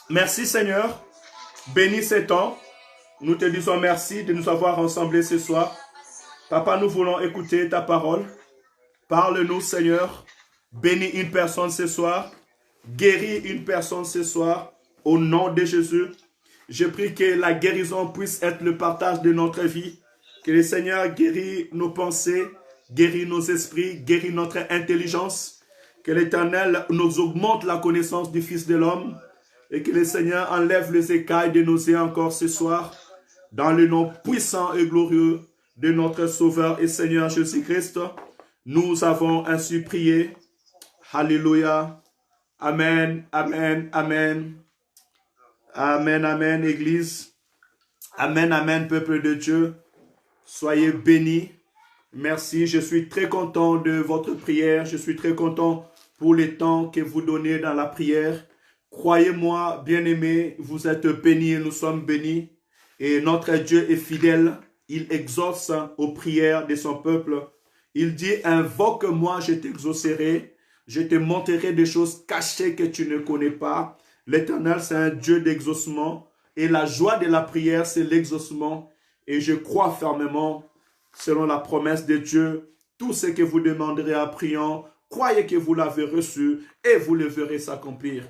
Merci, Seigneur. Bénis ces temps. Nous te disons merci de nous avoir rassemblés ce soir. Papa, nous voulons écouter ta parole. Parle-nous, Seigneur. Bénis une personne ce soir. Guéris une personne ce soir. Au nom de Jésus, je prie que la guérison puisse être le partage de notre vie. Que le Seigneur guérit nos pensées, guérit nos esprits, guérit notre intelligence. Que l'Éternel nous augmente la connaissance du Fils de l'homme. Et que le Seigneur enlève les écailles de nos yeux encore ce soir. Dans le nom puissant et glorieux de notre Sauveur et Seigneur Jésus-Christ, nous avons ainsi prié. Alléluia. Amen, amen, amen. Amen, amen, Église. Amen, amen, peuple de Dieu. Soyez bénis. Merci, je suis très content de votre prière. Je suis très content pour les temps que vous donnez dans la prière. Croyez-moi, bien-aimés, vous êtes bénis et nous sommes bénis. Et notre Dieu est fidèle. Il exauce aux prières de son peuple. Il dit, invoque-moi, je t'exaucerai. Je te montrerai des choses cachées que tu ne connais pas. L'Éternel, c'est un Dieu d'exaucement. Et la joie de la prière, c'est l'exaucement. Et je crois fermement, selon la promesse de Dieu, tout ce que vous demanderez en priant, croyez que vous l'avez reçu et vous le verrez s'accomplir.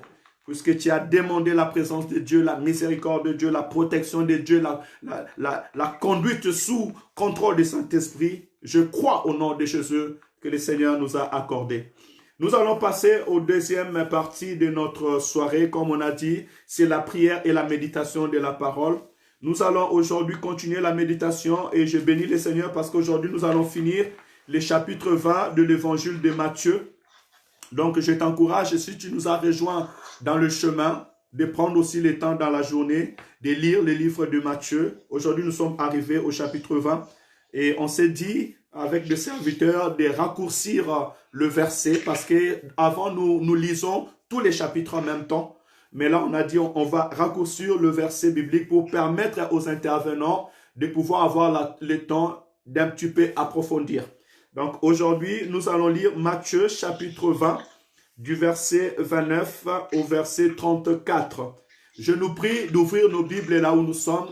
Puisque tu as demandé la présence de Dieu, la miséricorde de Dieu, la protection de Dieu, la conduite sous contrôle du Saint-Esprit, je crois au nom de Jésus que le Seigneur nous a accordé. Nous allons passer aux deuxième partie de notre soirée. Comme on a dit, c'est la prière et la méditation de la parole. Nous allons aujourd'hui continuer la méditation et je bénis le Seigneur parce qu'aujourd'hui nous allons finir le chapitre 20 de l'évangile de Matthieu. Donc je t'encourage, si tu nous as rejoints dans le chemin, de prendre aussi le temps dans la journée de lire le livre de Matthieu. Aujourd'hui nous sommes arrivés au chapitre 20 et on s'est dit avec les serviteurs de raccourcir le verset parce que avant nous lisons tous les chapitres en même temps. Mais là on a dit on va raccourcir le verset biblique pour permettre aux intervenants de pouvoir avoir le temps d'un petit peu approfondir. Donc aujourd'hui, nous allons lire Matthieu chapitre 20, du verset 29 au verset 34. Je nous prie d'ouvrir nos Bibles là où nous sommes.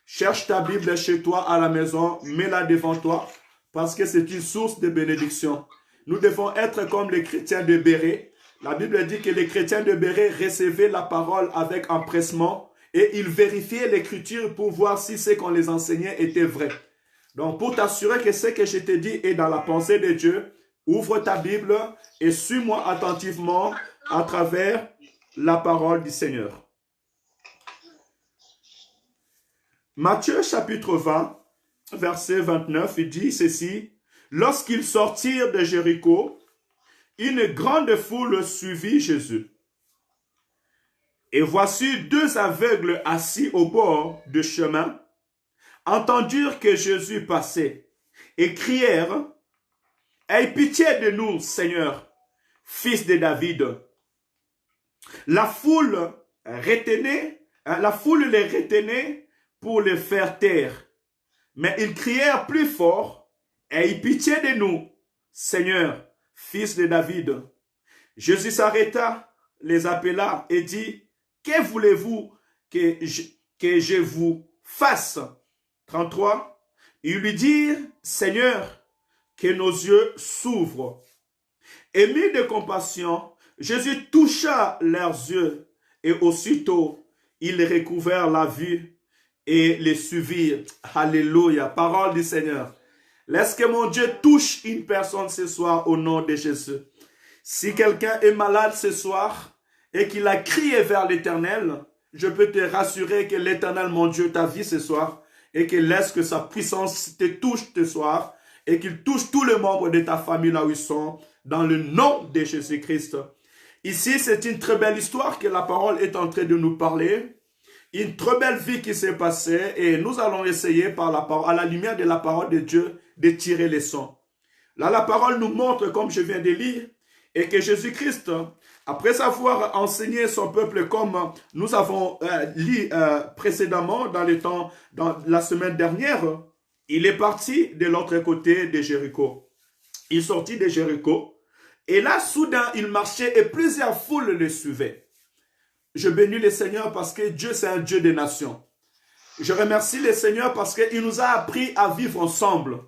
Cherche ta Bible chez toi à la maison, mets-la devant toi, parce que c'est une source de bénédiction. Nous devons être comme les chrétiens de Bérée. La Bible dit que les chrétiens de Bérée recevaient la parole avec empressement et ils vérifiaient l'écriture pour voir si ce qu'on les enseignait était vrai. Donc, pour t'assurer que ce que je te dis est dans la pensée de Dieu, ouvre ta Bible et suis-moi attentivement à travers la parole du Seigneur. Matthieu chapitre 20, verset 29, il dit ceci. Lorsqu'ils sortirent de Jéricho, une grande foule suivit Jésus. Et voici deux aveugles assis au bord du chemin, entendirent que Jésus passait et crièrent, « Aie pitié de nous, Seigneur, fils de David. » La foule les retenait pour les faire taire. Mais ils crièrent plus fort, « Aie pitié de nous, Seigneur, fils de David. » Jésus s'arrêta, les appela et dit, « Que voulez-vous que je vous fasse? » 33. Ils lui dirent, « Seigneur, que nos yeux s'ouvrent. » Ému de compassion, Jésus toucha leurs yeux et aussitôt, ils recouvrèrent la vue et les suivirent. Alléluia, parole du Seigneur. Laisse que mon Dieu touche une personne ce soir au nom de Jésus. Si quelqu'un est malade ce soir et qu'il a crié vers l'Éternel, je peux te rassurer que l'Éternel, mon Dieu, t'a vu ce soir et qu'il laisse que sa puissance te touche ce soir et qu'il touche tous les membres de ta famille là où ils sont, dans le nom de Jésus-Christ. Ici, c'est une très belle histoire que la parole est en train de nous parler. Une très belle vie qui s'est passée et nous allons essayer par la parole, à la lumière de la parole de Dieu, de tirer les leçons. Là, la parole nous montre, comme je viens de lire, et que Jésus-Christ, après avoir enseigné son peuple comme nous avons lu précédemment dans la semaine dernière, il est parti de l'autre côté de Jéricho. Il sortit de Jéricho et là, soudain, il marchait et plusieurs foules le suivaient. Je bénis le Seigneur parce que Dieu, c'est un Dieu des nations. Je remercie le Seigneur parce qu'il nous a appris à vivre ensemble.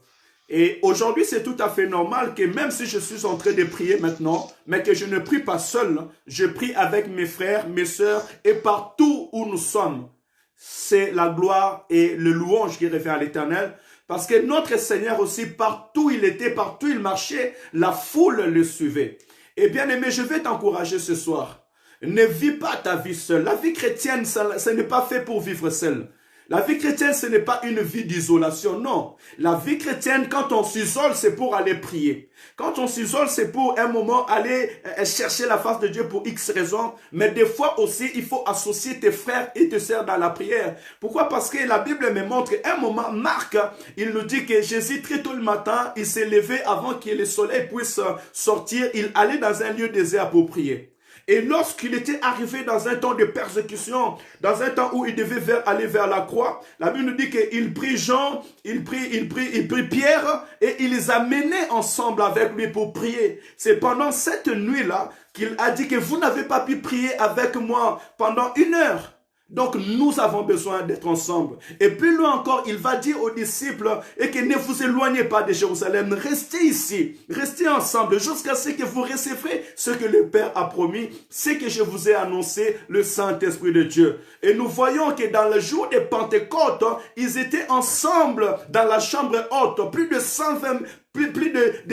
Et aujourd'hui, c'est tout à fait normal que même si je suis en train de prier maintenant, mais que je ne prie pas seul, je prie avec mes frères, mes sœurs et partout où nous sommes. C'est la gloire et le louange qui revient à l'Éternel. Parce que notre Seigneur aussi, partout il était, partout il marchait, la foule le suivait. Et bien aimé, je vais t'encourager ce soir. Ne vis pas ta vie seule. La vie chrétienne, ce n'est pas fait pour vivre seul. La vie chrétienne, ce n'est pas une vie d'isolation, non. La vie chrétienne, quand on s'isole, c'est pour aller prier. Quand on s'isole, c'est pour un moment aller chercher la face de Dieu pour X raisons. Mais des fois aussi, il faut associer tes frères et tes sœurs dans la prière. Pourquoi? Parce que la Bible me montre un moment, Marc, il nous dit que Jésus, très tôt le matin, il s'est levé avant que le soleil puisse sortir. Il allait dans un lieu désert pour prier. Et lorsqu'il était arrivé dans un temps de persécution, dans un temps où il devait aller vers la croix, la Bible nous dit qu'il prit Jean, il prit Pierre et il les a menés ensemble avec lui pour prier. C'est pendant cette nuit-là qu'il a dit que vous n'avez pas pu prier avec moi pendant 1 heure. Donc nous avons besoin d'être ensemble. Et plus loin encore, il va dire aux disciples et que ne vous éloignez pas de Jérusalem. Restez ici, restez ensemble jusqu'à ce que vous recevrez ce que le Père a promis, ce que je vous ai annoncé, le Saint-Esprit de Dieu. Et nous voyons que dans le jour de Pentecôte, ils étaient ensemble dans la chambre haute, plus de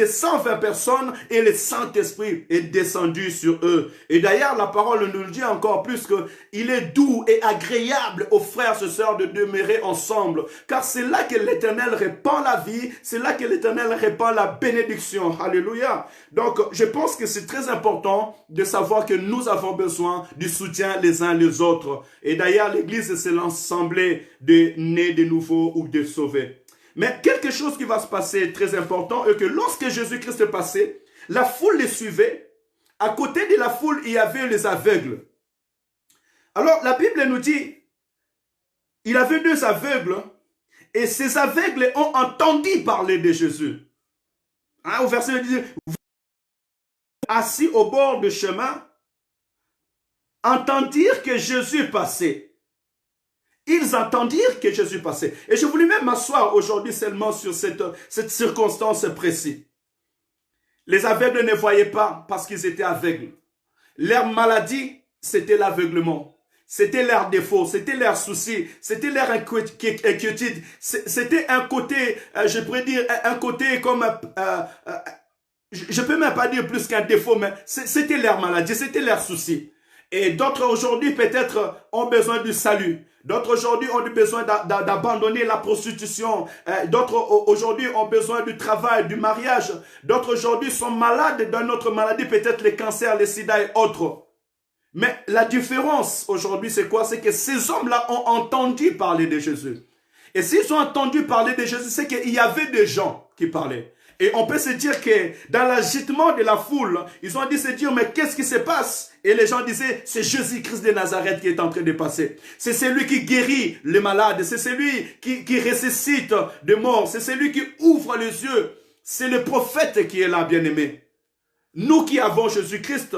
120 personnes et le Saint-Esprit est descendu sur eux. Et d'ailleurs, la parole nous dit encore plus qu'il est doux et agréable aux frères et sœurs de demeurer ensemble. Car c'est là que l'Éternel répand la vie, c'est là que l'Éternel répand la bénédiction. Alléluia. Donc, je pense que c'est très important de savoir que nous avons besoin du soutien les uns les autres. Et d'ailleurs, l'Église, c'est l'assemblée de nés de nouveau ou de sauvés. Mais quelque chose qui va se passer très important est que lorsque Jésus-Christ est passé, la foule les suivait. À côté de la foule, il y avait les aveugles. Alors, la Bible nous dit, il y avait 2 aveugles et ces aveugles ont entendu parler de Jésus. Au verset 10, assis au bord du chemin, entendirent que Jésus passait. Ils entendirent que Jésus passait. Et je voulais même m'asseoir aujourd'hui seulement sur cette circonstance précise. Les aveugles ne voyaient pas parce qu'ils étaient aveugles. Leur maladie, c'était l'aveuglement. C'était leur défaut, c'était leur souci, c'était leur inquiétude. C'était un côté, je pourrais dire, un côté comme... je peux même pas dire plus qu'un défaut, mais c'était leur maladie, c'était leur souci. Et d'autres aujourd'hui peut-être ont besoin du salut. D'autres aujourd'hui ont besoin d'abandonner la prostitution. D'autres aujourd'hui ont besoin du travail, du mariage. D'autres aujourd'hui sont malades d'une autre maladie, peut-être les cancers, les sida et autres. Mais la différence aujourd'hui, c'est quoi? C'est que ces hommes-là ont entendu parler de Jésus. Et s'ils ont entendu parler de Jésus, c'est qu'il y avait des gens qui parlaient. Et on peut se dire que dans l'agitement de la foule, ils ont dit se dire, mais qu'est-ce qui se passe? Et les gens disaient, c'est Jésus-Christ de Nazareth qui est en train de passer. C'est celui qui guérit les malades. C'est celui qui ressuscite des morts. C'est celui qui ouvre les yeux. C'est le prophète qui est là, bien-aimé. Nous qui avons Jésus-Christ,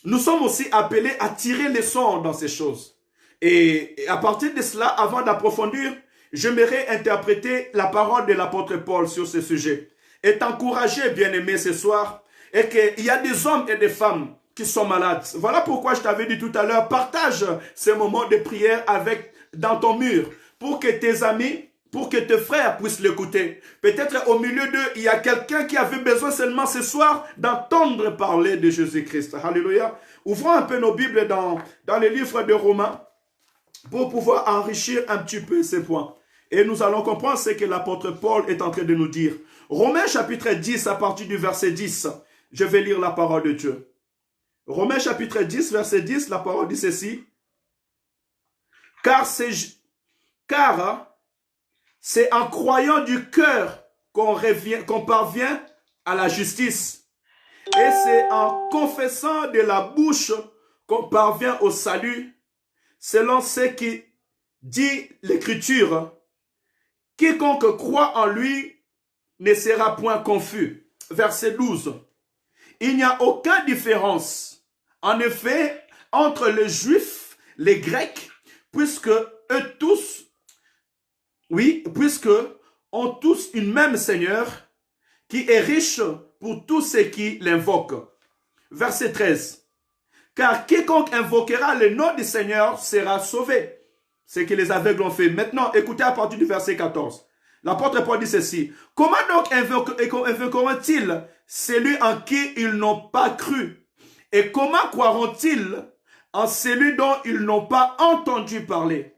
nous sommes aussi appelés à tirer les leçons dans ces choses. Et à partir de cela, avant d'approfondir, j'aimerais interpréter la parole de l'apôtre Paul sur ce sujet. Et t'encourager, bien-aimé, ce soir, et qu'il y a des hommes et des femmes qui sont malades. Voilà pourquoi je t'avais dit tout à l'heure, partage ces moments de prière dans ton mur, pour que tes amis, pour que tes frères puissent l'écouter. Peut-être au milieu d'eux, il y a quelqu'un qui avait besoin seulement ce soir d'entendre parler de Jésus-Christ. Alléluia. Ouvrons un peu nos Bibles dans les livres de Romains pour pouvoir enrichir un petit peu ces points. Et nous allons comprendre ce que l'apôtre Paul est en train de nous dire. Romains chapitre 10, à partir du verset 10, je vais lire la parole de Dieu. Romains chapitre 10, verset 10, la parole dit ceci. Car c'est en croyant du cœur qu'on parvient à la justice. Et c'est en confessant de la bouche qu'on parvient au salut, selon ce qui dit l'Écriture. Quiconque croit en lui ne sera point confus. Verset 12. Il n'y a aucune différence, en effet, entre les Juifs, les Grecs, puisque ont tous une même Seigneur, qui est riche pour tous ceux qui l'invoquent. Verset 13. Car quiconque invoquera le nom du Seigneur sera sauvé. Ce que les aveugles ont fait. Maintenant, écoutez à partir du verset 14. L'apôtre Paul dit ceci. Comment donc invoqueront-ils celui en qui ils n'ont pas cru? Et comment croiront-ils en celui dont ils n'ont pas entendu parler?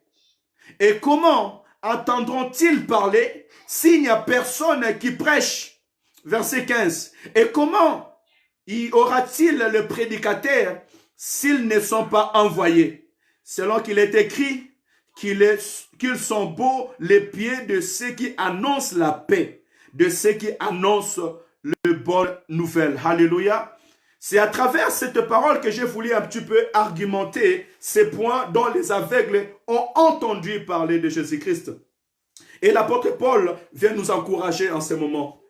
Et comment entendront-ils parler s'il n'y a personne qui prêche? Verset 15. Et comment y aura-t-il le prédicateur s'ils ne sont pas envoyés? Selon qu'il est écrit qu'ils sont beaux les pieds de ceux qui annoncent la paix, de ceux qui annoncent le bonne nouvelle. Alléluia. C'est à travers cette parole que j'ai voulu un petit peu argumenter ces points dont les aveugles ont entendu parler de Jésus-Christ. Et l'apôtre Paul vient nous encourager en ce moment.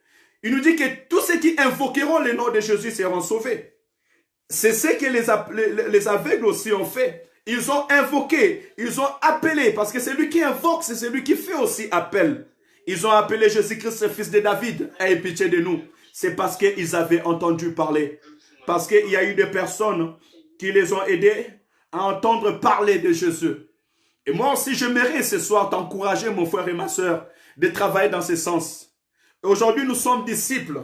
Il nous dit que tous ceux qui invoqueront le nom de Jésus seront sauvés. C'est ce que les aveugles aussi ont fait. Ils ont invoqué, ils ont appelé, parce que celui qui invoque, c'est celui qui fait aussi appel. Ils ont appelé Jésus-Christ, le fils de David, aie pitié de nous. C'est parce qu'ils avaient entendu parler. Parce qu'il y a eu des personnes qui les ont aidés à entendre parler de Jésus. Et moi aussi, j'aimerais ce soir t'encourager, mon frère et ma soeur, de travailler dans ce sens. Aujourd'hui, nous sommes disciples.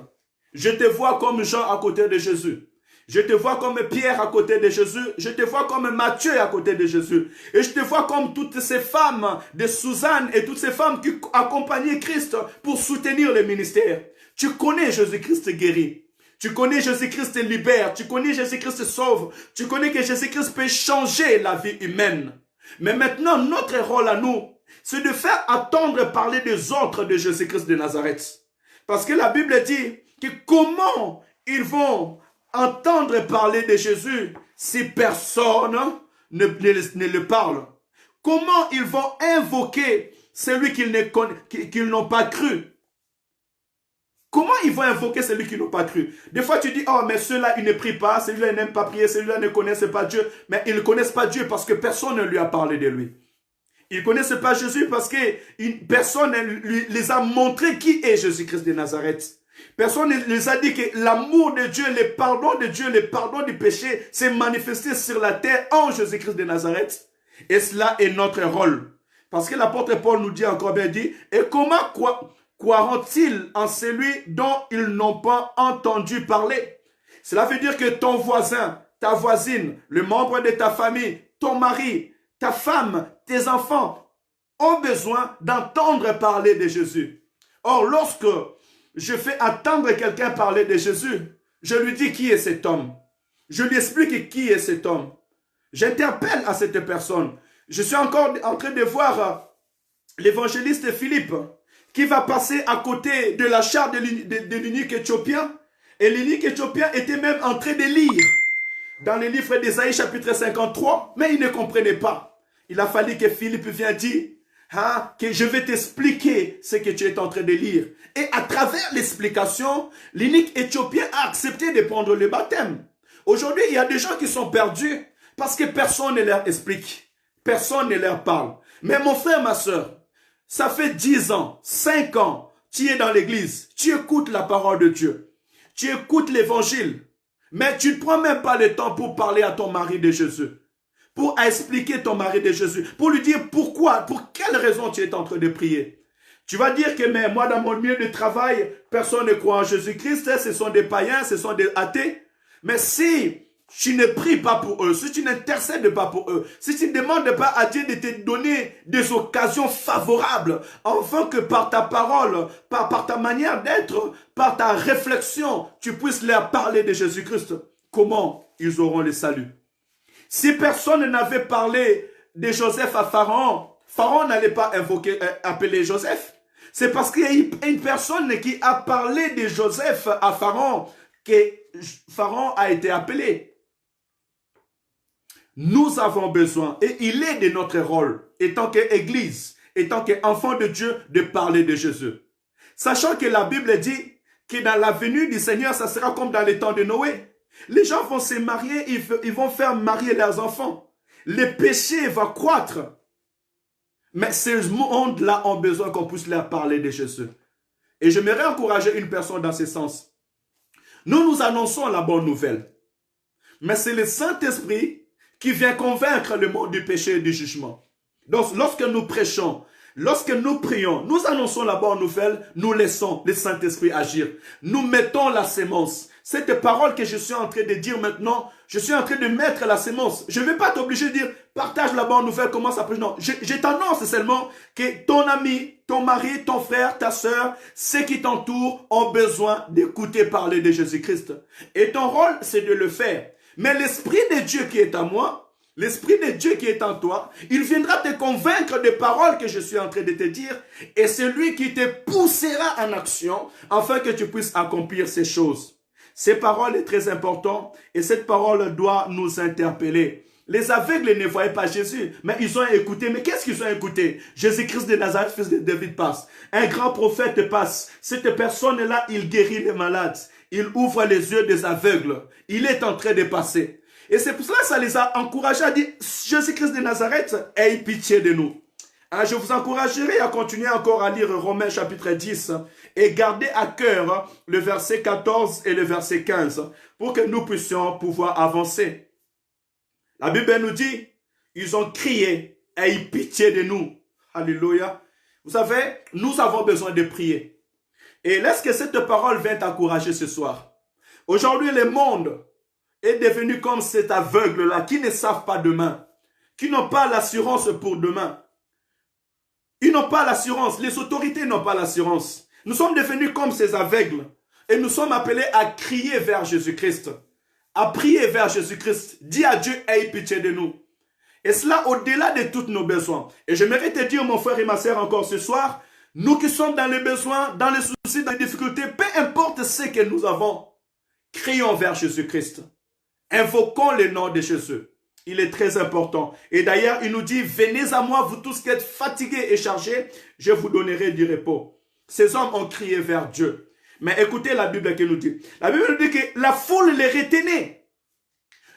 Je te vois comme Jean à côté de Jésus. Je te vois comme Pierre à côté de Jésus. Je te vois comme Matthieu à côté de Jésus. Et je te vois comme toutes ces femmes de Suzanne et toutes ces femmes qui accompagnaient Christ pour soutenir le ministère. Tu connais Jésus-Christ guérit. Tu connais Jésus-Christ libère. Tu connais Jésus-Christ sauve. Tu connais que Jésus-Christ peut changer la vie humaine. Mais maintenant, notre rôle à nous, c'est de faire attendre parler des autres de Jésus-Christ de Nazareth. Parce que la Bible dit que comment ils vont entendre parler de Jésus si personne ne le parle? Comment ils vont invoquer celui qu'ils n'ont pas cru? Comment ils vont invoquer celui qu'ils n'ont pas cru? Des fois tu dis, oh mais ceux-là ils ne prient pas, celui-là ils n'aiment pas prier, celui-là ne connaissent pas Dieu. Mais ils ne connaissent pas Dieu parce que personne ne lui a parlé de lui. Ils ne connaissent pas Jésus parce que personne ne les a montré qui est Jésus-Christ de Nazareth. Personne ne les a dit que l'amour de Dieu, le pardon de Dieu, le pardon du péché s'est manifesté sur la terre en Jésus-Christ de Nazareth. Et cela est notre rôle. Parce que l'apôtre Paul nous dit encore bien dit, et comment croiront-ils en celui dont ils n'ont pas entendu parler? Cela veut dire que ton voisin, ta voisine, le membre de ta famille, ton mari, ta femme, tes enfants ont besoin d'entendre parler de Jésus. Or, lorsque je fais attendre quelqu'un parler de Jésus, je lui dis qui est cet homme. Je lui explique qui est cet homme. J'interpelle à cette personne. Je suis encore en train de voir l'évangéliste Philippe qui va passer à côté de la charte de l'eunuque éthiopien. Et l'eunuque éthiopien était même en train de lire dans le livre d'Ésaïe chapitre 53, mais il ne comprenait pas. Il a fallu que Philippe vienne dire que je vais t'expliquer ce que tu es en train de lire. Et à travers l'explication, l'eunuque éthiopien a accepté de prendre le baptême. Aujourd'hui, il y a des gens qui sont perdus parce que personne ne leur explique. Personne ne leur parle. Mais mon frère, ma soeur, ça fait 10 ans, 5 ans, tu es dans l'église, tu écoutes la parole de Dieu, tu écoutes l'évangile, mais tu ne prends même pas le temps pour parler à ton mari de Jésus, pour expliquer ton mari de Jésus, pour lui dire pourquoi, pour quelle raison tu es en train de prier. Tu vas dire que mais moi dans mon milieu de travail, personne ne croit en Jésus-Christ, ce sont des païens, ce sont des athées. Mais si tu ne pries pas pour eux, si tu n'intercèdes pas pour eux, si tu ne demandes pas à Dieu de te donner des occasions favorables, afin que par ta parole, par ta manière d'être, par ta réflexion, tu puisses leur parler de Jésus-Christ, comment ils auront le salut? Si personne n'avait parlé de Joseph à Pharaon, Pharaon n'allait pas appeler Joseph. C'est parce qu'il y a une personne qui a parlé de Joseph à Pharaon que Pharaon a été appelé. Nous avons besoin, et il est de notre rôle, étant qu'Église, étant qu'enfant de Dieu, de parler de Jésus. Sachant que la Bible dit que dans la venue du Seigneur, ça sera comme dans les temps de Noé. Les gens vont se marier, ils vont faire marier leurs enfants. Le péché va croître. Mais ces mondes-là ont besoin qu'on puisse leur parler de Jésus. Et j'aimerais encourager une personne dans ce sens. Nous annonçons la bonne nouvelle. Mais c'est le Saint-Esprit qui vient convaincre le monde du péché et du jugement. Donc, lorsque nous prêchons, lorsque nous prions, nous annonçons la bonne nouvelle, nous laissons le Saint-Esprit agir. Nous mettons la sémence. Cette parole que je suis en train de dire maintenant, je suis en train de mettre la sémence. Je ne vais pas t'obliger de dire, partage la bonne nouvelle, commence à prêcher. Non, je t'annonce seulement que ton ami, ton mari, ton frère, ta soeur, ceux qui t'entourent ont besoin d'écouter parler de Jésus-Christ. Et ton rôle, c'est de le faire. Mais l'Esprit de Dieu qui est en moi, l'Esprit de Dieu qui est en toi, il viendra te convaincre des paroles que je suis en train de te dire, et c'est lui qui te poussera en action afin que tu puisses accomplir ces choses. Ces paroles sont très importantes et cette parole doit nous interpeller. Les aveugles ne voyaient pas Jésus, mais ils ont écouté. Mais qu'est-ce qu'ils ont écouté? Jésus-Christ de Nazareth, fils de David, passe. Un grand prophète passe. Cette personne-là, il guérit les malades. Il ouvre les yeux des aveugles. Il est en train de passer. Et c'est pour cela que ça les a encouragés à dire, Jésus-Christ de Nazareth, aie pitié de nous. Alors, je vous encouragerai à continuer encore à lire Romains chapitre 10 et garder à cœur le verset 14 et le verset 15 pour que nous puissions pouvoir avancer. La Bible nous dit, ils ont crié, aie pitié de nous. Alléluia. Vous savez, nous avons besoin de prier. Et laisse que cette parole vienne t'encourager ce soir. Aujourd'hui, le monde est devenu comme cet aveugle-là qui ne savent pas demain, qui n'ont pas l'assurance pour demain. Ils n'ont pas l'assurance, les autorités n'ont pas l'assurance. Nous sommes devenus comme ces aveugles et nous sommes appelés à crier vers Jésus-Christ, à prier vers Jésus-Christ. Dis à Dieu, aie pitié de nous. Et cela au-delà de tous nos besoins. Et j'aimerais te dire, mon frère et ma sœur, encore ce soir, nous qui sommes dans les besoins, dans les soucis, dans les difficultés, peu importe ce que nous avons, crions vers Jésus-Christ. Invoquons le nom de Jésus. Il est très important. Et d'ailleurs, il nous dit, venez à moi, vous tous qui êtes fatigués et chargés, je vous donnerai du repos. Ces hommes ont crié vers Dieu. Mais écoutez la Bible qui nous dit. La Bible nous dit que la foule les retenait.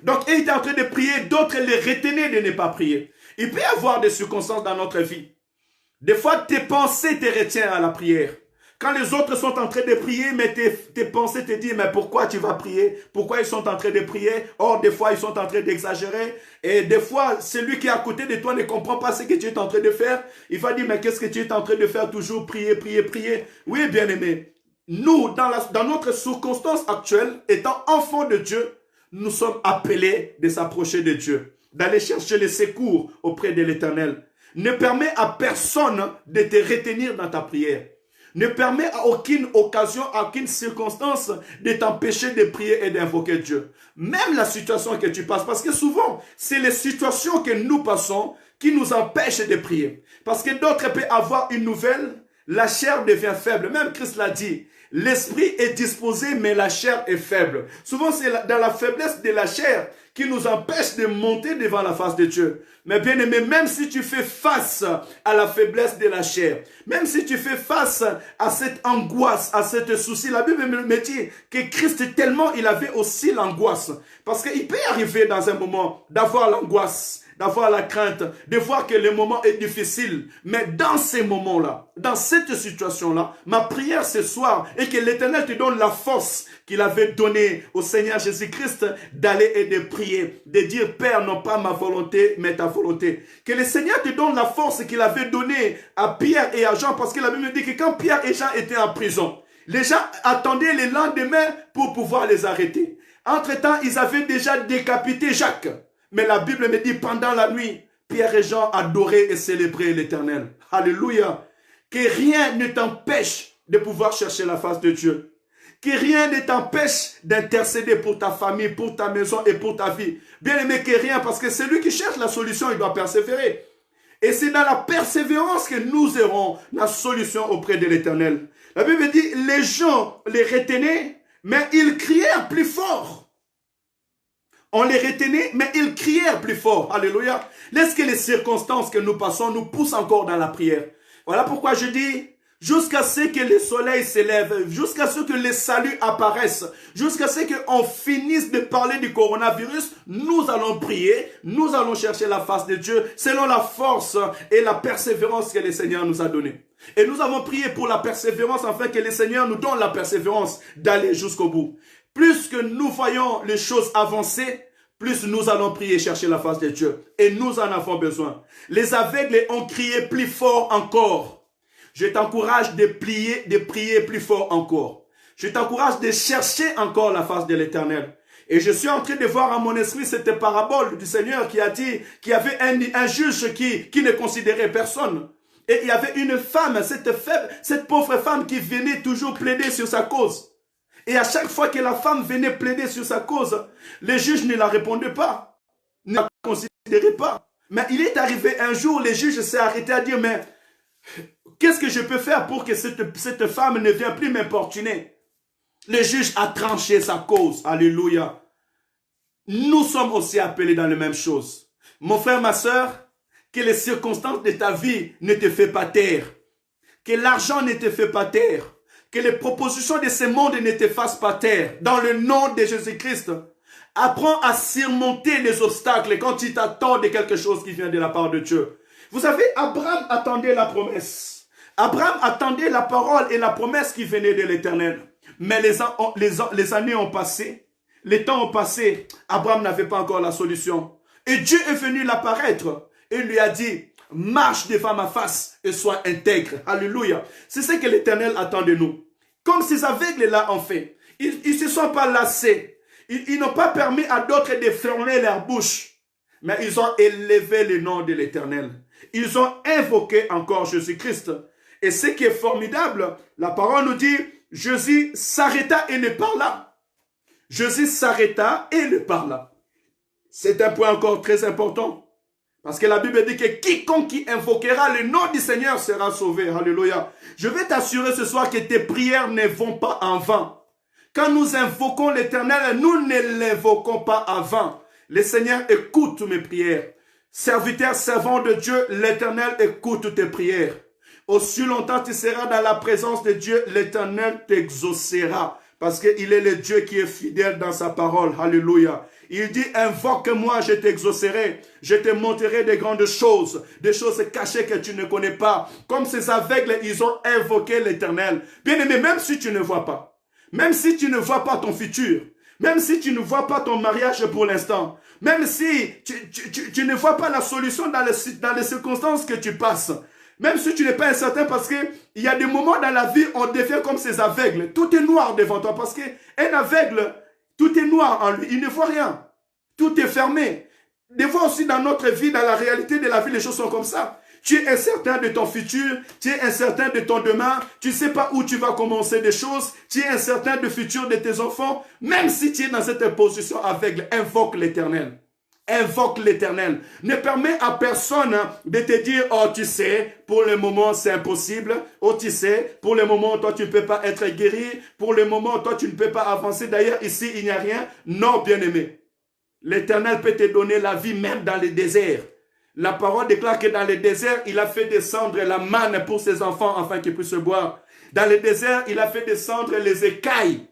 Donc, ils étaient en train de prier, d'autres les retenaient de ne pas prier. Il peut y avoir des circonstances dans notre vie. Des fois, tes pensées te retiennent à la prière. Quand les autres sont en train de prier, mais tes pensées te disent, mais pourquoi tu vas prier? Pourquoi ils sont en train de prier? Or, des fois, ils sont en train d'exagérer. Et des fois, celui qui est à côté de toi ne comprend pas ce que tu es en train de faire. Il va dire, mais qu'est-ce que tu es en train de faire? Toujours prier, prier, prier. Oui, bien-aimé. Nous, dans notre circonstance actuelle, étant enfants de Dieu, nous sommes appelés de s'approcher de Dieu, d'aller chercher les secours auprès de l'Éternel. Ne permets à personne de te retenir dans ta prière. ne permet à aucune occasion, à aucune circonstance de t'empêcher de prier et d'invoquer Dieu. Même la situation que tu passes, parce que souvent, c'est les situations que nous passons qui nous empêchent de prier. Parce que d'autres peuvent avoir une nouvelle, la chair devient faible. Même Christ l'a dit. L'esprit est disposé, mais la chair est faible. Souvent, c'est dans la faiblesse de la chair qui nous empêche de monter devant la face de Dieu. Mais bien aimé, même si tu fais face à la faiblesse de la chair, même si tu fais face à cette angoisse, à cette souci, la Bible me dit que Christ, tellement il avait aussi l'angoisse. Parce qu'il peut arriver dans un moment d'avoir l'angoisse, d'avoir la crainte, de voir que le moment est difficile. Mais dans ces moments-là, dans cette situation-là, ma prière ce soir est que l'Éternel te donne la force qu'il avait donnée au Seigneur Jésus-Christ d'aller et de prier, de dire, Père, non pas ma volonté, mais ta volonté. Que le Seigneur te donne la force qu'il avait donnée à Pierre et à Jean, parce que la Bible dit que quand Pierre et Jean étaient en prison, les gens attendaient le lendemain pour pouvoir les arrêter. Entre-temps, ils avaient déjà décapité Jacques. Mais la Bible me dit, pendant la nuit, Pierre et Jean adoraient et célébraient l'Éternel. Alléluia. Que rien ne t'empêche de pouvoir chercher la face de Dieu. Que rien ne t'empêche d'intercéder pour ta famille, pour ta maison et pour ta vie. Bien aimé, que rien, parce que celui qui cherche la solution, il doit persévérer. Et c'est dans la persévérance que nous aurons la solution auprès de l'Éternel. La Bible dit, les gens les retenaient, mais ils crièrent plus fort. On les retenait, mais ils crièrent plus fort. Alléluia. Laisse que les circonstances que nous passons nous poussent encore dans la prière. Voilà pourquoi je dis, jusqu'à ce que le soleil s'élève, jusqu'à ce que le salut apparaisse, jusqu'à ce qu'on finisse de parler du coronavirus, nous allons prier, nous allons chercher la face de Dieu selon la force et la persévérance que le Seigneur nous a donnée. Et nous avons prié pour la persévérance afin que le Seigneur nous donne la persévérance d'aller jusqu'au bout. Plus que nous voyons les choses avancer, plus nous allons prier et chercher la face de Dieu. Et nous en avons besoin. Les aveugles ont crié plus fort encore. Je t'encourage de prier plus fort encore. Je t'encourage de chercher encore la face de l'Éternel. Et je suis en train de voir en mon esprit cette parabole du Seigneur qui a dit qu'il y avait un juge qui ne considérait personne. Et il y avait une femme, cette pauvre femme qui venait toujours plaider sur sa cause. Et à chaque fois que la femme venait plaider sur sa cause, les juges ne la répondaient pas, ne la considéraient pas. Mais il est arrivé un jour, les juges s'est arrêté à dire, mais qu'est-ce que je peux faire pour que cette femme ne vienne plus m'importuner? Le juge a tranché sa cause. Alléluia. Nous sommes aussi appelés dans les mêmes choses. Mon frère, ma soeur, que les circonstances de ta vie ne te fassent pas taire. Que l'argent ne te fait pas taire. Que les propositions de ce monde ne te fassent pas taire. Dans le nom de Jésus-Christ, apprends à surmonter les obstacles quand tu t'attends de quelque chose qui vient de la part de Dieu. Vous savez, Abraham attendait la promesse. Abraham attendait la parole et la promesse qui venait de l'Éternel. Mais les années ont passé, les temps ont passé. Abraham n'avait pas encore la solution. Et Dieu est venu l'apparaître et lui a dit, marche devant ma face et sois intègre. Alléluia. C'est ce que l'Éternel attend de nous. Comme ces aveugles-là ont fait. Ils ne se sont pas lassés. Ils n'ont pas permis à d'autres de fermer leur bouche. Mais ils ont élevé le nom de l'Éternel. Ils ont invoqué encore Jésus-Christ. Et ce qui est formidable, la parole nous dit, Jésus s'arrêta et ne parla. Jésus s'arrêta et ne parla. C'est un point encore très important. Parce que la Bible dit que quiconque qui invoquera le nom du Seigneur sera sauvé. Alléluia. Je vais t'assurer ce soir que tes prières ne vont pas en vain. Quand nous invoquons l'Éternel, nous ne l'invoquons pas en vain. Le Seigneur écoute mes prières. Serviteur, servant de Dieu, l'Éternel écoute tes prières. Aussi longtemps tu seras dans la présence de Dieu, l'Éternel t'exaucera. Parce qu'il est le Dieu qui est fidèle dans sa parole. Alléluia. Il dit, invoque-moi, je t'exaucerai. Je te montrerai des grandes choses, des choses cachées que tu ne connais pas. Comme ces aveugles, ils ont invoqué l'Éternel. Bien aimé, même si tu ne vois pas, même si tu ne vois pas ton futur, même si tu ne vois pas ton mariage pour l'instant, même si tu ne vois pas la solution dans les circonstances que tu passes, même si tu n'es pas incertain, parce qu'il y a des moments dans la vie, on devient comme ces aveugles. Tout est noir devant toi, parce qu'un aveugle, tout est noir en lui, il ne voit rien. Tout est fermé. Des fois aussi dans notre vie, dans la réalité de la vie, les choses sont comme ça. Tu es incertain de ton futur, tu es incertain de ton demain, tu ne sais pas où tu vas commencer des choses, tu es incertain du futur de tes enfants. Même si tu es dans cette position aveugle, invoque l'Éternel. Invoque l'Éternel. Ne permets à personne de te dire, oh tu sais, pour le moment c'est impossible. Oh tu sais, pour le moment toi tu ne peux pas être guéri. Pour le moment toi tu ne peux pas avancer. D'ailleurs ici il n'y a rien. Non bien-aimé. L'Éternel peut te donner la vie même dans le désert. La parole déclare que dans le désert, il a fait descendre la manne pour ses enfants afin qu'ils puissent boire. Dans le désert, il a fait descendre les écailles.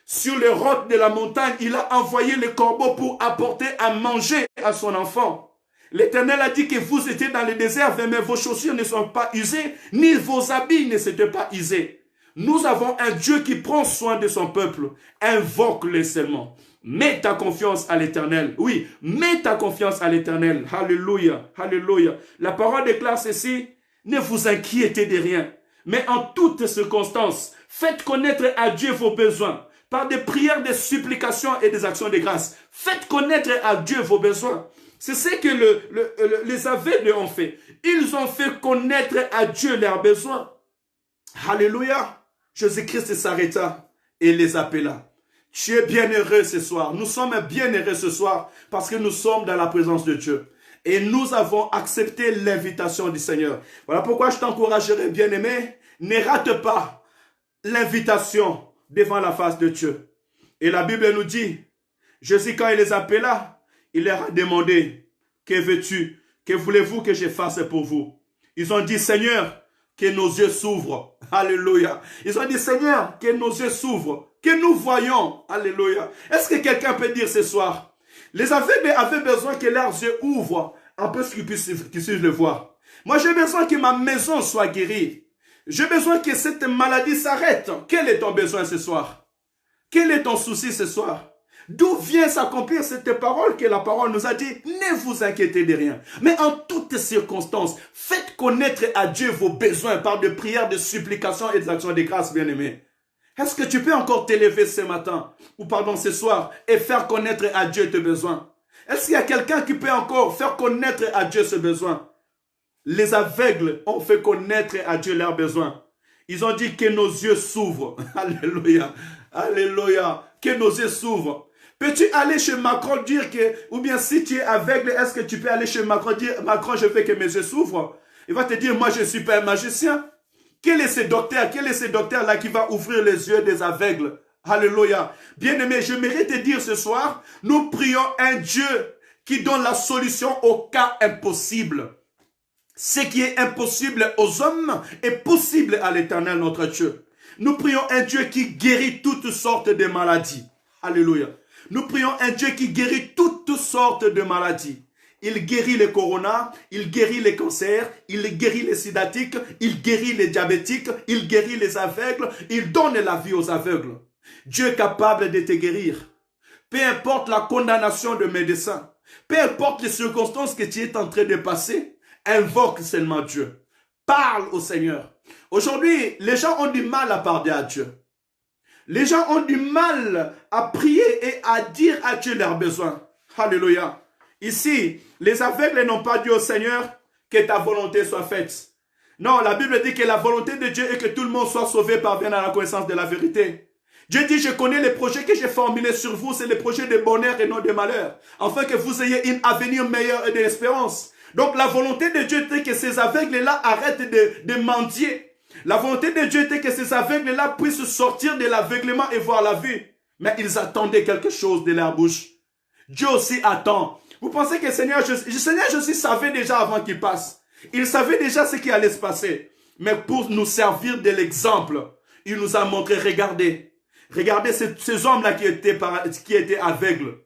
Sur les rocs de la montagne, il a envoyé les corbeaux pour apporter à manger à son enfant. L'Éternel a dit que vous étiez dans le désert, mais vos chaussures ne sont pas usées, ni vos habits ne s'étaient pas usés. Nous avons un Dieu qui prend soin de son peuple. Invoque-le seulement. Mets ta confiance à l'Éternel. Oui, mets ta confiance à l'Éternel. Alléluia, alléluia. La parole déclare ceci. Ne vous inquiétez de rien. Mais en toutes circonstances, faites connaître à Dieu vos besoins. Par des prières, des supplications et des actions de grâce. Faites connaître à Dieu vos besoins. C'est ce que les aveugles ont fait. Ils ont fait connaître à Dieu leurs besoins. Alléluia. Jésus-Christ s'arrêta et les appela. Tu es bien heureux ce soir. Nous sommes bien heureux ce soir parce que nous sommes dans la présence de Dieu. Et nous avons accepté l'invitation du Seigneur. Voilà pourquoi je t'encouragerai, bien-aimé, ne rate pas l'invitation devant la face de Dieu. Et la Bible nous dit, Jésus quand il les appela, il leur a demandé, que veux-tu? Que voulez-vous que je fasse pour vous? Ils ont dit, Seigneur, que nos yeux s'ouvrent. Alléluia. Ils ont dit, Seigneur, que nos yeux s'ouvrent. Que nous voyons. Alléluia. Est-ce que quelqu'un peut dire ce soir? Les aveugles avaient besoin que leurs yeux ouvrent, un peu ce qu'ils puissent le voir. Moi, j'ai besoin que ma maison soit guérie. J'ai besoin que cette maladie s'arrête. Quel est ton besoin ce soir? Quel est ton souci ce soir? D'où vient s'accomplir cette parole que la parole nous a dit? Ne vous inquiétez de rien. Mais en toutes circonstances, faites connaître à Dieu vos besoins par des prières, des supplications et des actions de grâce, bien-aimés. Est-ce que tu peux encore t'élever ce matin, ou pardon, ce soir, et faire connaître à Dieu tes besoins? Est-ce qu'il y a quelqu'un qui peut encore faire connaître à Dieu ses besoins? Les aveugles ont fait connaître à Dieu leurs besoins. Ils ont dit que nos yeux s'ouvrent. Alléluia. Alléluia. Que nos yeux s'ouvrent. Peux-tu aller chez Macron dire que, ou bien si tu es aveugle, est-ce que tu peux aller chez Macron dire, Macron, je veux que mes yeux s'ouvrent? Il va te dire, moi je ne suis pas un magicien. Quel est ce docteur? Quel est ce docteur-là qui va ouvrir les yeux des aveugles? Alléluia. Bien-aimé, je mérite te dire ce soir, nous prions un Dieu qui donne la solution aux cas impossibles. Ce qui est impossible aux hommes est possible à l'Éternel notre Dieu. Nous prions un Dieu qui guérit toutes sortes de maladies. Alléluia. Nous prions un Dieu qui guérit toutes sortes de maladies. Il guérit les corona, il guérit les cancers, il guérit les sidatiques, il guérit les diabétiques, il guérit les aveugles, il donne la vie aux aveugles. Dieu est capable de te guérir. Peu importe la condamnation de médecin, peu importe les circonstances que tu es en train de passer, invoque seulement Dieu. Parle au Seigneur. Aujourd'hui, les gens ont du mal à parler à Dieu. Les gens ont du mal à prier et à dire à Dieu leurs besoins. Alléluia. Ici, les aveugles n'ont pas dit au Seigneur que ta volonté soit faite. Non, la Bible dit que la volonté de Dieu est que tout le monde soit sauvé parvienne à la connaissance de la vérité. Dieu dit, je connais les projets que j'ai formulés sur vous, c'est les projets de bonheur et non de malheur, afin que vous ayez un avenir meilleur et de l'espérance. Donc la volonté de Dieu était que ces aveugles-là arrêtent de mendier. La volonté de Dieu était que ces aveugles-là puissent sortir de l'aveuglement et voir la vue. Mais ils attendaient quelque chose de leur bouche. Dieu aussi attend. Vous pensez que Seigneur Jésus savait déjà avant qu'il passe. Il savait déjà ce qui allait se passer. Mais pour nous servir de l'exemple, il nous a montré, regardez. Regardez ces hommes-là qui étaient aveugles.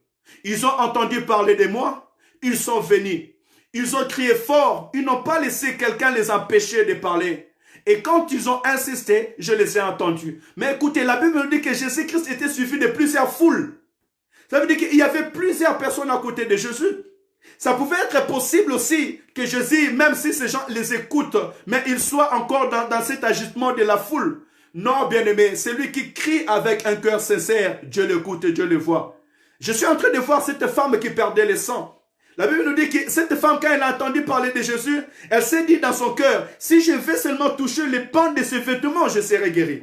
Ils ont entendu parler de moi. Ils sont venus. Ils ont crié fort. Ils n'ont pas laissé quelqu'un les empêcher de parler. Et quand ils ont insisté, je les ai entendus. Mais écoutez, la Bible nous dit que Jésus-Christ était suivi de plusieurs foules. Ça veut dire qu'il y avait plusieurs personnes à côté de Jésus. Ça pouvait être possible aussi que Jésus, même si ces gens les écoutent, mais ils soient encore dans cet agitement de la foule. Non, bien-aimé, celui qui crie avec un cœur sincère, Dieu l'écoute et Dieu le voit. Je suis en train de voir cette femme qui perdait le sang. La Bible nous dit que cette femme, quand elle a entendu parler de Jésus, elle s'est dit dans son cœur, si je vais seulement toucher les pans de ses vêtements, je serai guéri.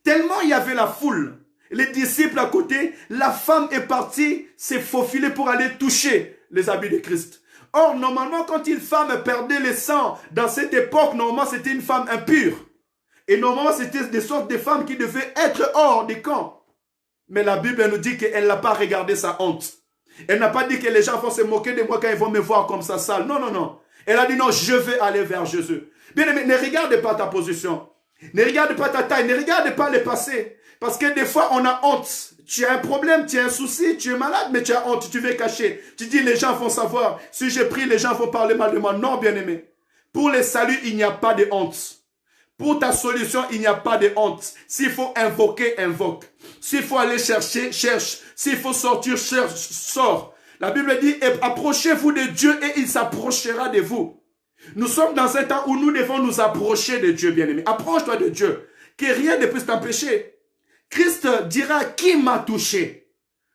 Tellement il y avait la foule, les disciples à côté, la femme est partie s'est faufilée pour aller toucher les habits de Christ. Or, normalement, quand une femme perdait le sang, dans cette époque, normalement, c'était une femme impure. Et normalement, c'était des sortes de femmes qui devaient être hors du camp. Mais la Bible nous dit qu'elle n'a pas regardé sa honte. Elle n'a pas dit que les gens vont se moquer de moi quand ils vont me voir comme ça sale. Non, non, non. Elle a dit non, je vais aller vers Jésus. Bien aimé, ne regarde pas ta position. Ne regarde pas ta taille. Ne regarde pas le passé. Parce que des fois, on a honte. Tu as un problème, tu as un souci, tu es malade, mais tu as honte, tu veux cacher. Tu dis, les gens vont savoir. Si je prie, les gens vont parler mal de moi. Non, bien aimé. Pour le salut, il n'y a pas de honte. Pour ta solution, il n'y a pas de honte. S'il faut invoquer, invoque. S'il faut aller chercher, cherche. S'il faut sortir, cherche, sors. La Bible dit, approchez-vous de Dieu et il s'approchera de vous. Nous sommes dans un temps où nous devons nous approcher de Dieu, bien-aimé. Approche-toi de Dieu. Que rien ne puisse t'empêcher. Christ dira, qui m'a touché?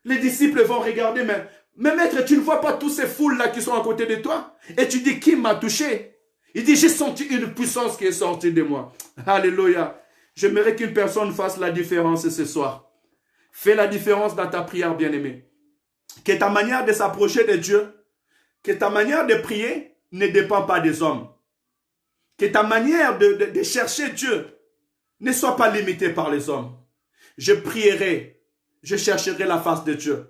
Les disciples vont regarder, mais maître, tu ne vois pas tous ces foules-là qui sont à côté de toi? Et tu dis, qui m'a touché? Il dit, j'ai senti une puissance qui est sortie de moi. Alléluia. J'aimerais qu'une personne fasse la différence ce soir. Fais la différence dans ta prière, bien-aimé. Que ta manière de s'approcher de Dieu, que ta manière de prier ne dépend pas des hommes. Que ta manière de chercher Dieu ne soit pas limitée par les hommes. Je prierai, je chercherai la face de Dieu.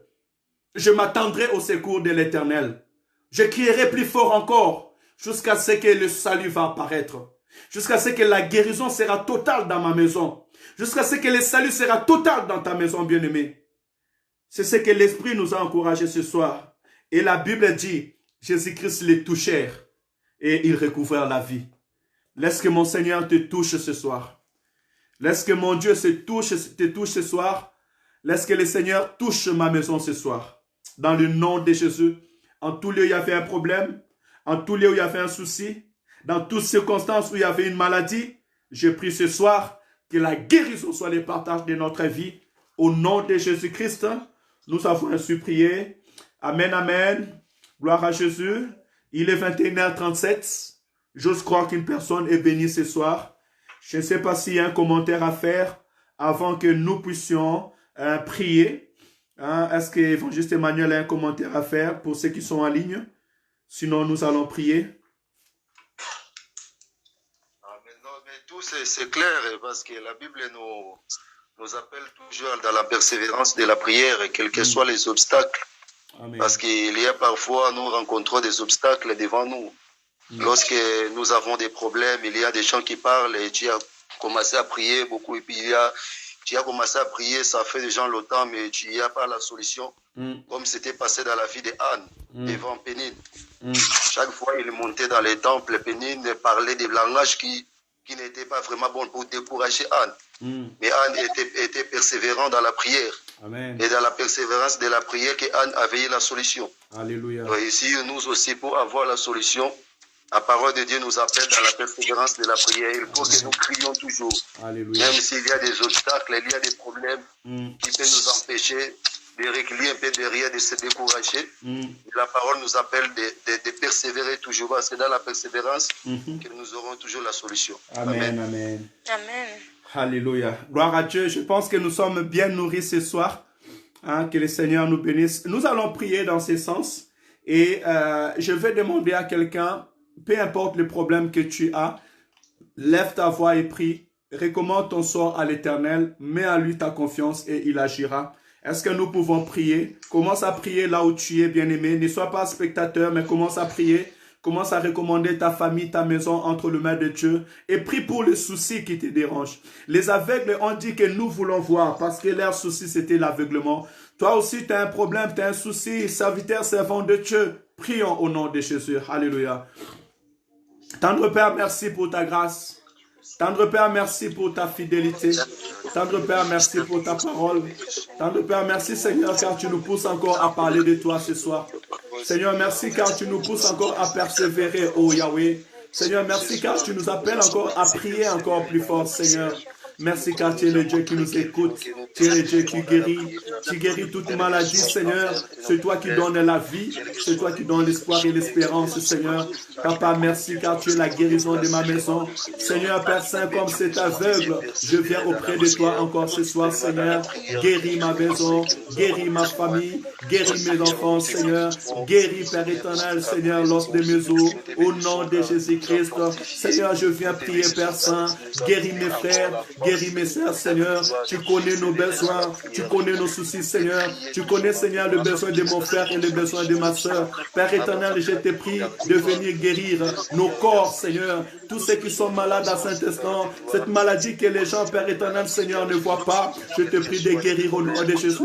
Je m'attendrai au secours de l'Éternel. Je crierai plus fort encore jusqu'à ce que le salut va apparaître. Jusqu'à ce que la guérison sera totale dans ma maison. Jusqu'à ce que le salut sera total dans ta maison, bien-aimé. C'est ce que l'Esprit nous a encouragé ce soir. Et la Bible dit, Jésus-Christ les touchèrent et ils recouvrèrent la vie. Laisse que mon Seigneur te touche ce soir. Laisse que mon Dieu te touche ce soir. Laisse que le Seigneur touche ma maison ce soir. Dans le nom de Jésus, en tout lieu où il y avait un problème, en tout lieu où il y avait un souci, dans toutes circonstances où il y avait une maladie, je prie ce soir que la guérison soit le partage de notre vie. Au nom de Jésus-Christ, nous avons ainsi prié. Amen, amen. Gloire à Jésus. Il est 21h37. J'ose croire qu'une personne est bénie ce soir. Je ne sais pas s'il y a un commentaire à faire avant que nous puissions prier. Est-ce que Évangéliste Emmanuel a un commentaire à faire pour ceux qui sont en ligne? Sinon, nous allons prier. Mais tout c'est clair parce que la Bible nous appelle toujours dans la persévérance de la prière, quels que soient les obstacles. Amen. Parce qu'il y a parfois, nous rencontrons des obstacles devant nous. Lorsque nous avons des problèmes, il y a des gens qui parlent et tu as commencé à prier beaucoup. Et puis tu as commencé à prier, ça fait déjà longtemps, mais tu n'y as pas la solution. Comme c'était passé dans la vie de Anne, devant Pénine. Chaque fois, il montait dans les temples, Pénine parlait des langages qui n'étaient pas vraiment bons pour décourager Anne. Mais Anne était persévérant dans la prière. Amen. Et dans la persévérance de la prière que Anne avait eu la solution. Alléluia. Donc ici, nous aussi, pour avoir la solution, la parole de Dieu nous appelle dans la persévérance de la prière. Il faut que nous crions toujours. Alléluia. Même s'il y a des obstacles, il y a des problèmes qui peuvent nous empêcher de reculer un peu derrière, de se décourager. La parole nous appelle de persévérer toujours. Parce que dans la persévérance, que nous aurons toujours la solution. Amen, amen. Amen. Alléluia. Gloire à Dieu. Je pense que nous sommes bien nourris ce soir. Que le Seigneur nous bénisse. Nous allons prier dans ce sens. Et je vais demander à quelqu'un, peu importe le problème que tu as, lève ta voix et prie. Recommande ton sort à l'Éternel. Mets à lui ta confiance et il agira. Est-ce que nous pouvons prier? Commence à prier là où tu es, bien-aimé. Ne sois pas spectateur, mais commence à prier. Commence à recommander ta famille, ta maison entre les mains de Dieu. Et prie pour les soucis qui te dérangent. Les aveugles ont dit que nous voulons voir parce que leur souci, c'était l'aveuglement. Toi aussi, tu as un problème, tu as un souci. Serviteur, servant de Dieu. Prions au nom de Jésus. Alléluia. Tendre Père, merci pour ta grâce. Tendre Père, merci pour ta fidélité. Tendre Père, merci pour ta parole. Tendre Père, merci Seigneur, car tu nous pousses encore à parler de toi ce soir. Seigneur, merci car tu nous pousses encore à persévérer, oh Yahweh. Seigneur, merci car tu nous appelles encore à prier encore plus fort, Seigneur. Merci car tu es le Dieu qui nous écoute. Tu es Dieu qui guérit. Tu guéris toute maladie, Seigneur. C'est toi qui donnes la vie. C'est toi qui donnes l'espoir et l'espérance, Seigneur. Papa, merci car tu es la guérison de ma maison. Seigneur, Père Saint, comme c'est aveugle, je viens auprès de toi encore ce soir, Seigneur. Guéris ma maison, guéris ma famille, guéris mes enfants, Seigneur. Guéris, Père éternel, Seigneur, l'os de mes os. Au nom de Jésus-Christ, Seigneur, je viens prier, Père Saint. Guéris mes frères, guéris mes sœurs, Seigneur. Tu connais nos besoins, tu connais nos soucis, Seigneur. Tu connais, Seigneur, le besoin de mon frère et le besoin de ma sœur. Père éternel, je te prie de venir guérir nos corps, Seigneur. Tous ceux qui sont malades à Saint-Instant, cette maladie que les gens, Père éternel, Seigneur, ne voient pas, je te prie de guérir au nom de Jésus.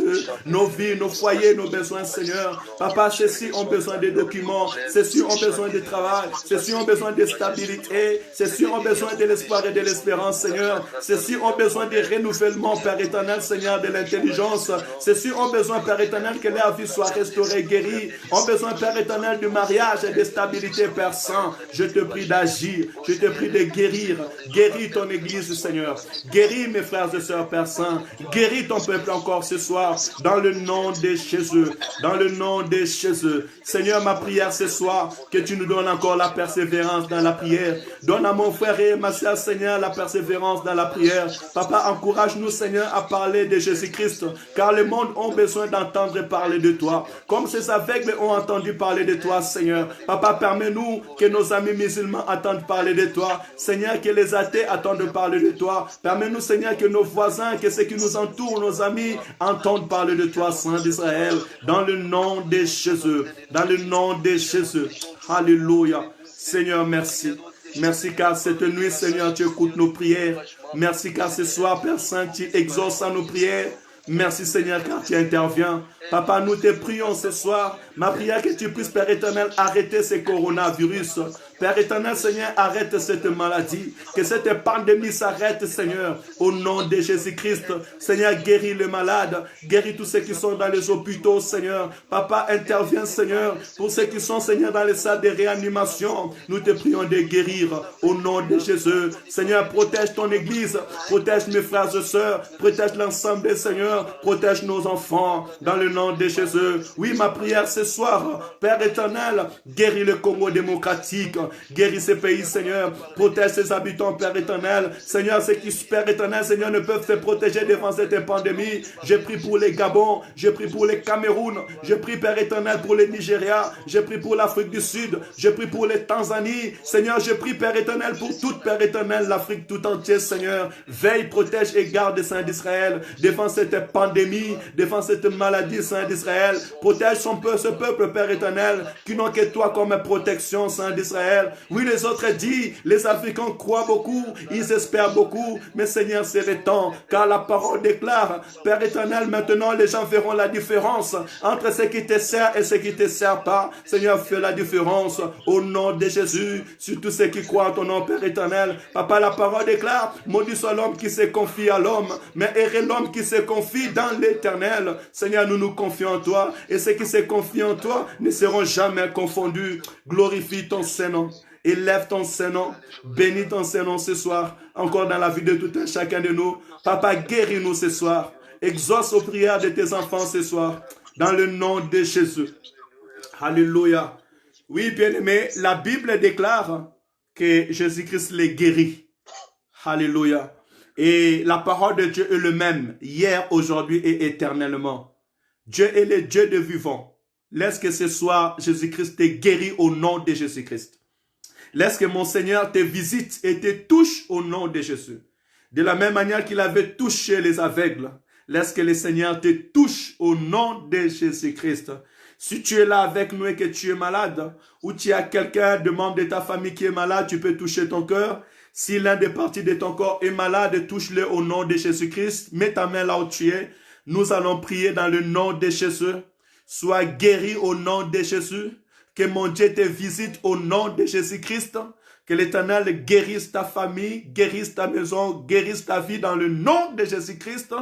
Nos vies, nos foyers, nos besoins, Seigneur. Papa, ceux-ci ont besoin de documents, ceux-ci ont besoin de travail, ceux-ci ont besoin de stabilité, ceux-ci ont besoin de l'espoir et de l'espérance, Seigneur. Ceux-ci ont besoin de renouvellement, Père éternel, Seigneur, de l'intelligence. Ceux-ci ont besoin, Père éternel, que leur vie soit restaurée, guérie. Ont besoin, Père éternel, de mariage et de stabilité, Père Saint. Je te prie d'agir, je te prie de guérir. Guéris ton Église, Seigneur. Guéris mes frères et sœurs, Père Saint. Guéris ton peuple encore ce soir, dans le nom de Jésus. Dans le nom de Jésus. Seigneur, ma prière ce soir, que tu nous donnes encore la persévérance dans la prière. Donne à mon frère et ma sœur, Seigneur, la persévérance dans la prière. Papa, encourage-nous, Seigneur, à parler de Jésus-Christ, car le monde a besoin d'entendre parler de toi. Comme ces aveugles ont entendu parler de toi, Seigneur. Papa, permets-nous que nos amis musulmans entendent parler de toi. Seigneur, que les athées attendent parler de toi. Permets-nous, Seigneur, que nos voisins, que ceux qui nous entourent, nos amis, entendent parler de toi, Saint d'Israël. Dans le nom de Jésus. Dans le nom de Jésus. Alléluia. Seigneur, merci. Merci car cette nuit, Seigneur, tu écoutes nos prières. Merci car ce soir, Père Saint, tu exauces à nos prières. Merci, Seigneur, car tu interviens. Papa, nous te prions ce soir. Ma prière que tu puisses, Père éternel, arrêter ce coronavirus. Père éternel, Seigneur, arrête cette maladie. Que cette pandémie s'arrête, Seigneur. Au nom de Jésus-Christ. Seigneur, guéris les malades. Guéris tous ceux qui sont dans les hôpitaux, Seigneur. Papa, interviens, Seigneur. Pour ceux qui sont, Seigneur, dans les salles de réanimation. Nous te prions de guérir. Au nom de Jésus. Seigneur, protège ton Église. Protège mes frères et sœurs. Protège l'ensemble des Seigneurs. Protège nos enfants. Dans le nom de Jésus. Oui, ma prière ce soir, Père éternel, guéris le Congo démocratique, guéris ce pays, Seigneur, protège ses habitants, Père éternel. Seigneur, ceux qui, Père éternel, Seigneur, ne peuvent se protéger devant cette pandémie. Je prie pour les Gabon, je prie pour les Cameroun, je prie, Père éternel, pour le Nigeria, je prie pour l'Afrique du Sud, je prie pour les Tanzanie. Seigneur, je prie, Père éternel, pour toute, Père éternel, l'Afrique tout entière, Seigneur. Veille, protège et garde, Saint d'Israël, devant cette pandémie, devant cette maladie, Saint d'Israël. Protège ce peuple, Père éternel, qui n'ont que toi comme protection, Saint d'Israël. Oui, les autres disent, les Africains croient beaucoup, ils espèrent beaucoup, mais Seigneur, c'est le temps, car la parole déclare, Père éternel, maintenant les gens verront la différence entre ce qui te sert et ce qui ne te sert pas. Seigneur, fais la différence au nom de Jésus, sur tous ceux qui croient en ton nom, Père éternel. Papa, la parole déclare, maudit soit l'homme qui se confie à l'homme, mais heureux l'homme qui se confie dans l'éternel. Seigneur, nous nous confions en toi, et ceux qui se confient en toi ne seront jamais confondus. Glorifie ton Saint-Nom, élève ton Saint-Nom, bénis ton Saint-Nom ce soir, encore dans la vie de tout un chacun de nous. Papa, guéris-nous ce soir, exauce aux prières de tes enfants ce soir, dans le nom de Jésus. Alléluia. Oui, bien-aimé, la Bible déclare que Jésus-Christ les guérit. Alléluia. Et la parole de Dieu est le même, hier, aujourd'hui et éternellement. Dieu est le Dieu de vivant. Laisse que ce soir, Jésus-Christ te guérit au nom de Jésus-Christ. Laisse que mon Seigneur te visite et te touche au nom de Jésus. De la même manière qu'il avait touché les aveugles, laisse que le Seigneur te touche au nom de Jésus-Christ. Si tu es là avec nous et que tu es malade, ou tu as quelqu'un de membre de ta famille qui est malade, tu peux toucher ton cœur. Si l'un des parties de ton corps est malade, touche-le au nom de Jésus-Christ. Mets ta main là où tu es. Nous allons prier dans le nom de Jésus. Sois guéri au nom de Jésus. Que mon Dieu te visite au nom de Jésus-Christ. Que l'Éternel guérisse ta famille, guérisse ta maison, guérisse ta vie dans le nom de Jésus-Christ.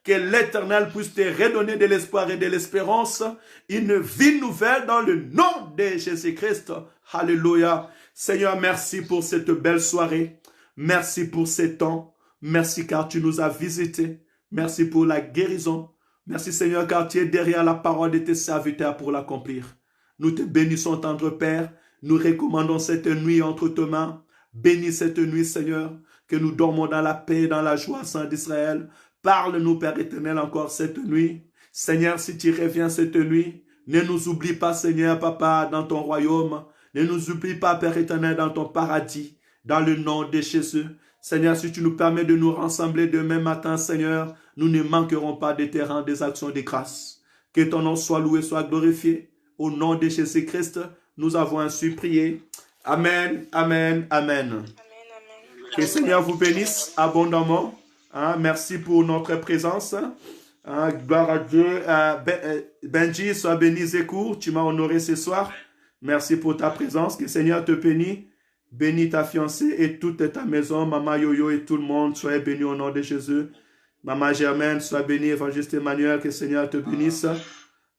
Que l'Éternel puisse te redonner de l'espoir et de l'espérance. Une vie nouvelle dans le nom de Jésus-Christ. Alléluia. Seigneur, merci pour cette belle soirée. Merci pour ces temps. Merci car tu nous as visités. Merci pour la guérison. Merci Seigneur, car tu es derrière la parole de tes serviteurs pour l'accomplir. Nous te bénissons, tendre Père. Nous recommandons cette nuit entre tes mains. Bénis cette nuit, Seigneur, que nous dormons dans la paix et dans la joie, Saint d'Israël. Parle-nous, Père éternel, encore cette nuit. Seigneur, si tu reviens cette nuit, ne nous oublie pas, Seigneur, Papa, dans ton royaume. Ne nous oublie pas, Père éternel, dans ton paradis, dans le nom de Jésus. Seigneur, si tu nous permets de nous rassembler demain matin, Seigneur, nous ne manquerons pas de te rendre des actions de grâce. Que ton nom soit loué, soit glorifié. Au nom de Jésus-Christ, nous avons ainsi prié. Amen, amen, amen. Que le Seigneur vous bénisse abondamment. Merci pour notre présence. Gloire à Dieu. Benji, sois béni, Zécour. Tu m'as honoré ce soir. Merci pour ta présence. Que le Seigneur te bénisse. Bénis ta fiancée et toute ta maison. Maman Yoyo et tout le monde, soyez bénis au nom de Jésus. Maman Germaine, sois bénie. Évangéliste Emmanuel, que le Seigneur te bénisse.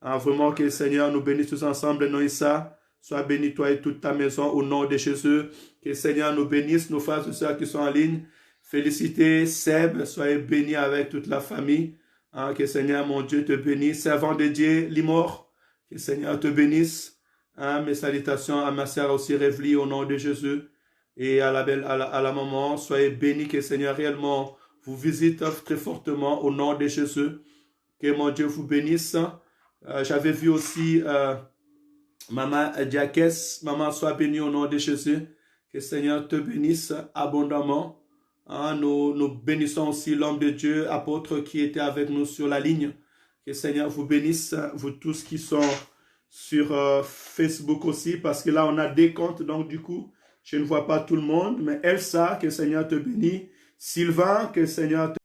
Vraiment que le Seigneur nous bénisse tous ensemble. Noïssa, sois béni toi et toute ta maison au nom de Jésus. Que le Seigneur nous bénisse, nos frères et sœurs qui sont en ligne. Félicitez Seb, soyez bénis avec toute la famille. Que le Seigneur, mon Dieu, te bénisse. Servant de Dieu, Limor, que le Seigneur te bénisse. Mes salutations à ma sœur aussi Révely au nom de Jésus. Et à la maman, soyez bénis, que le Seigneur réellement vous visite très fortement au nom de Jésus. Que mon Dieu vous bénisse. J'avais vu aussi Maman Diakès. Maman, sois bénie au nom de Jésus. Que le Seigneur te bénisse abondamment. Nous bénissons aussi l'homme de Dieu, apôtre qui était avec nous sur la ligne. Que le Seigneur vous bénisse, vous tous qui sont sur Facebook aussi, parce que là on a des comptes, donc du coup je ne vois pas tout le monde, mais Elsa, que le Seigneur te bénisse. Sylvain, que le Seigneur te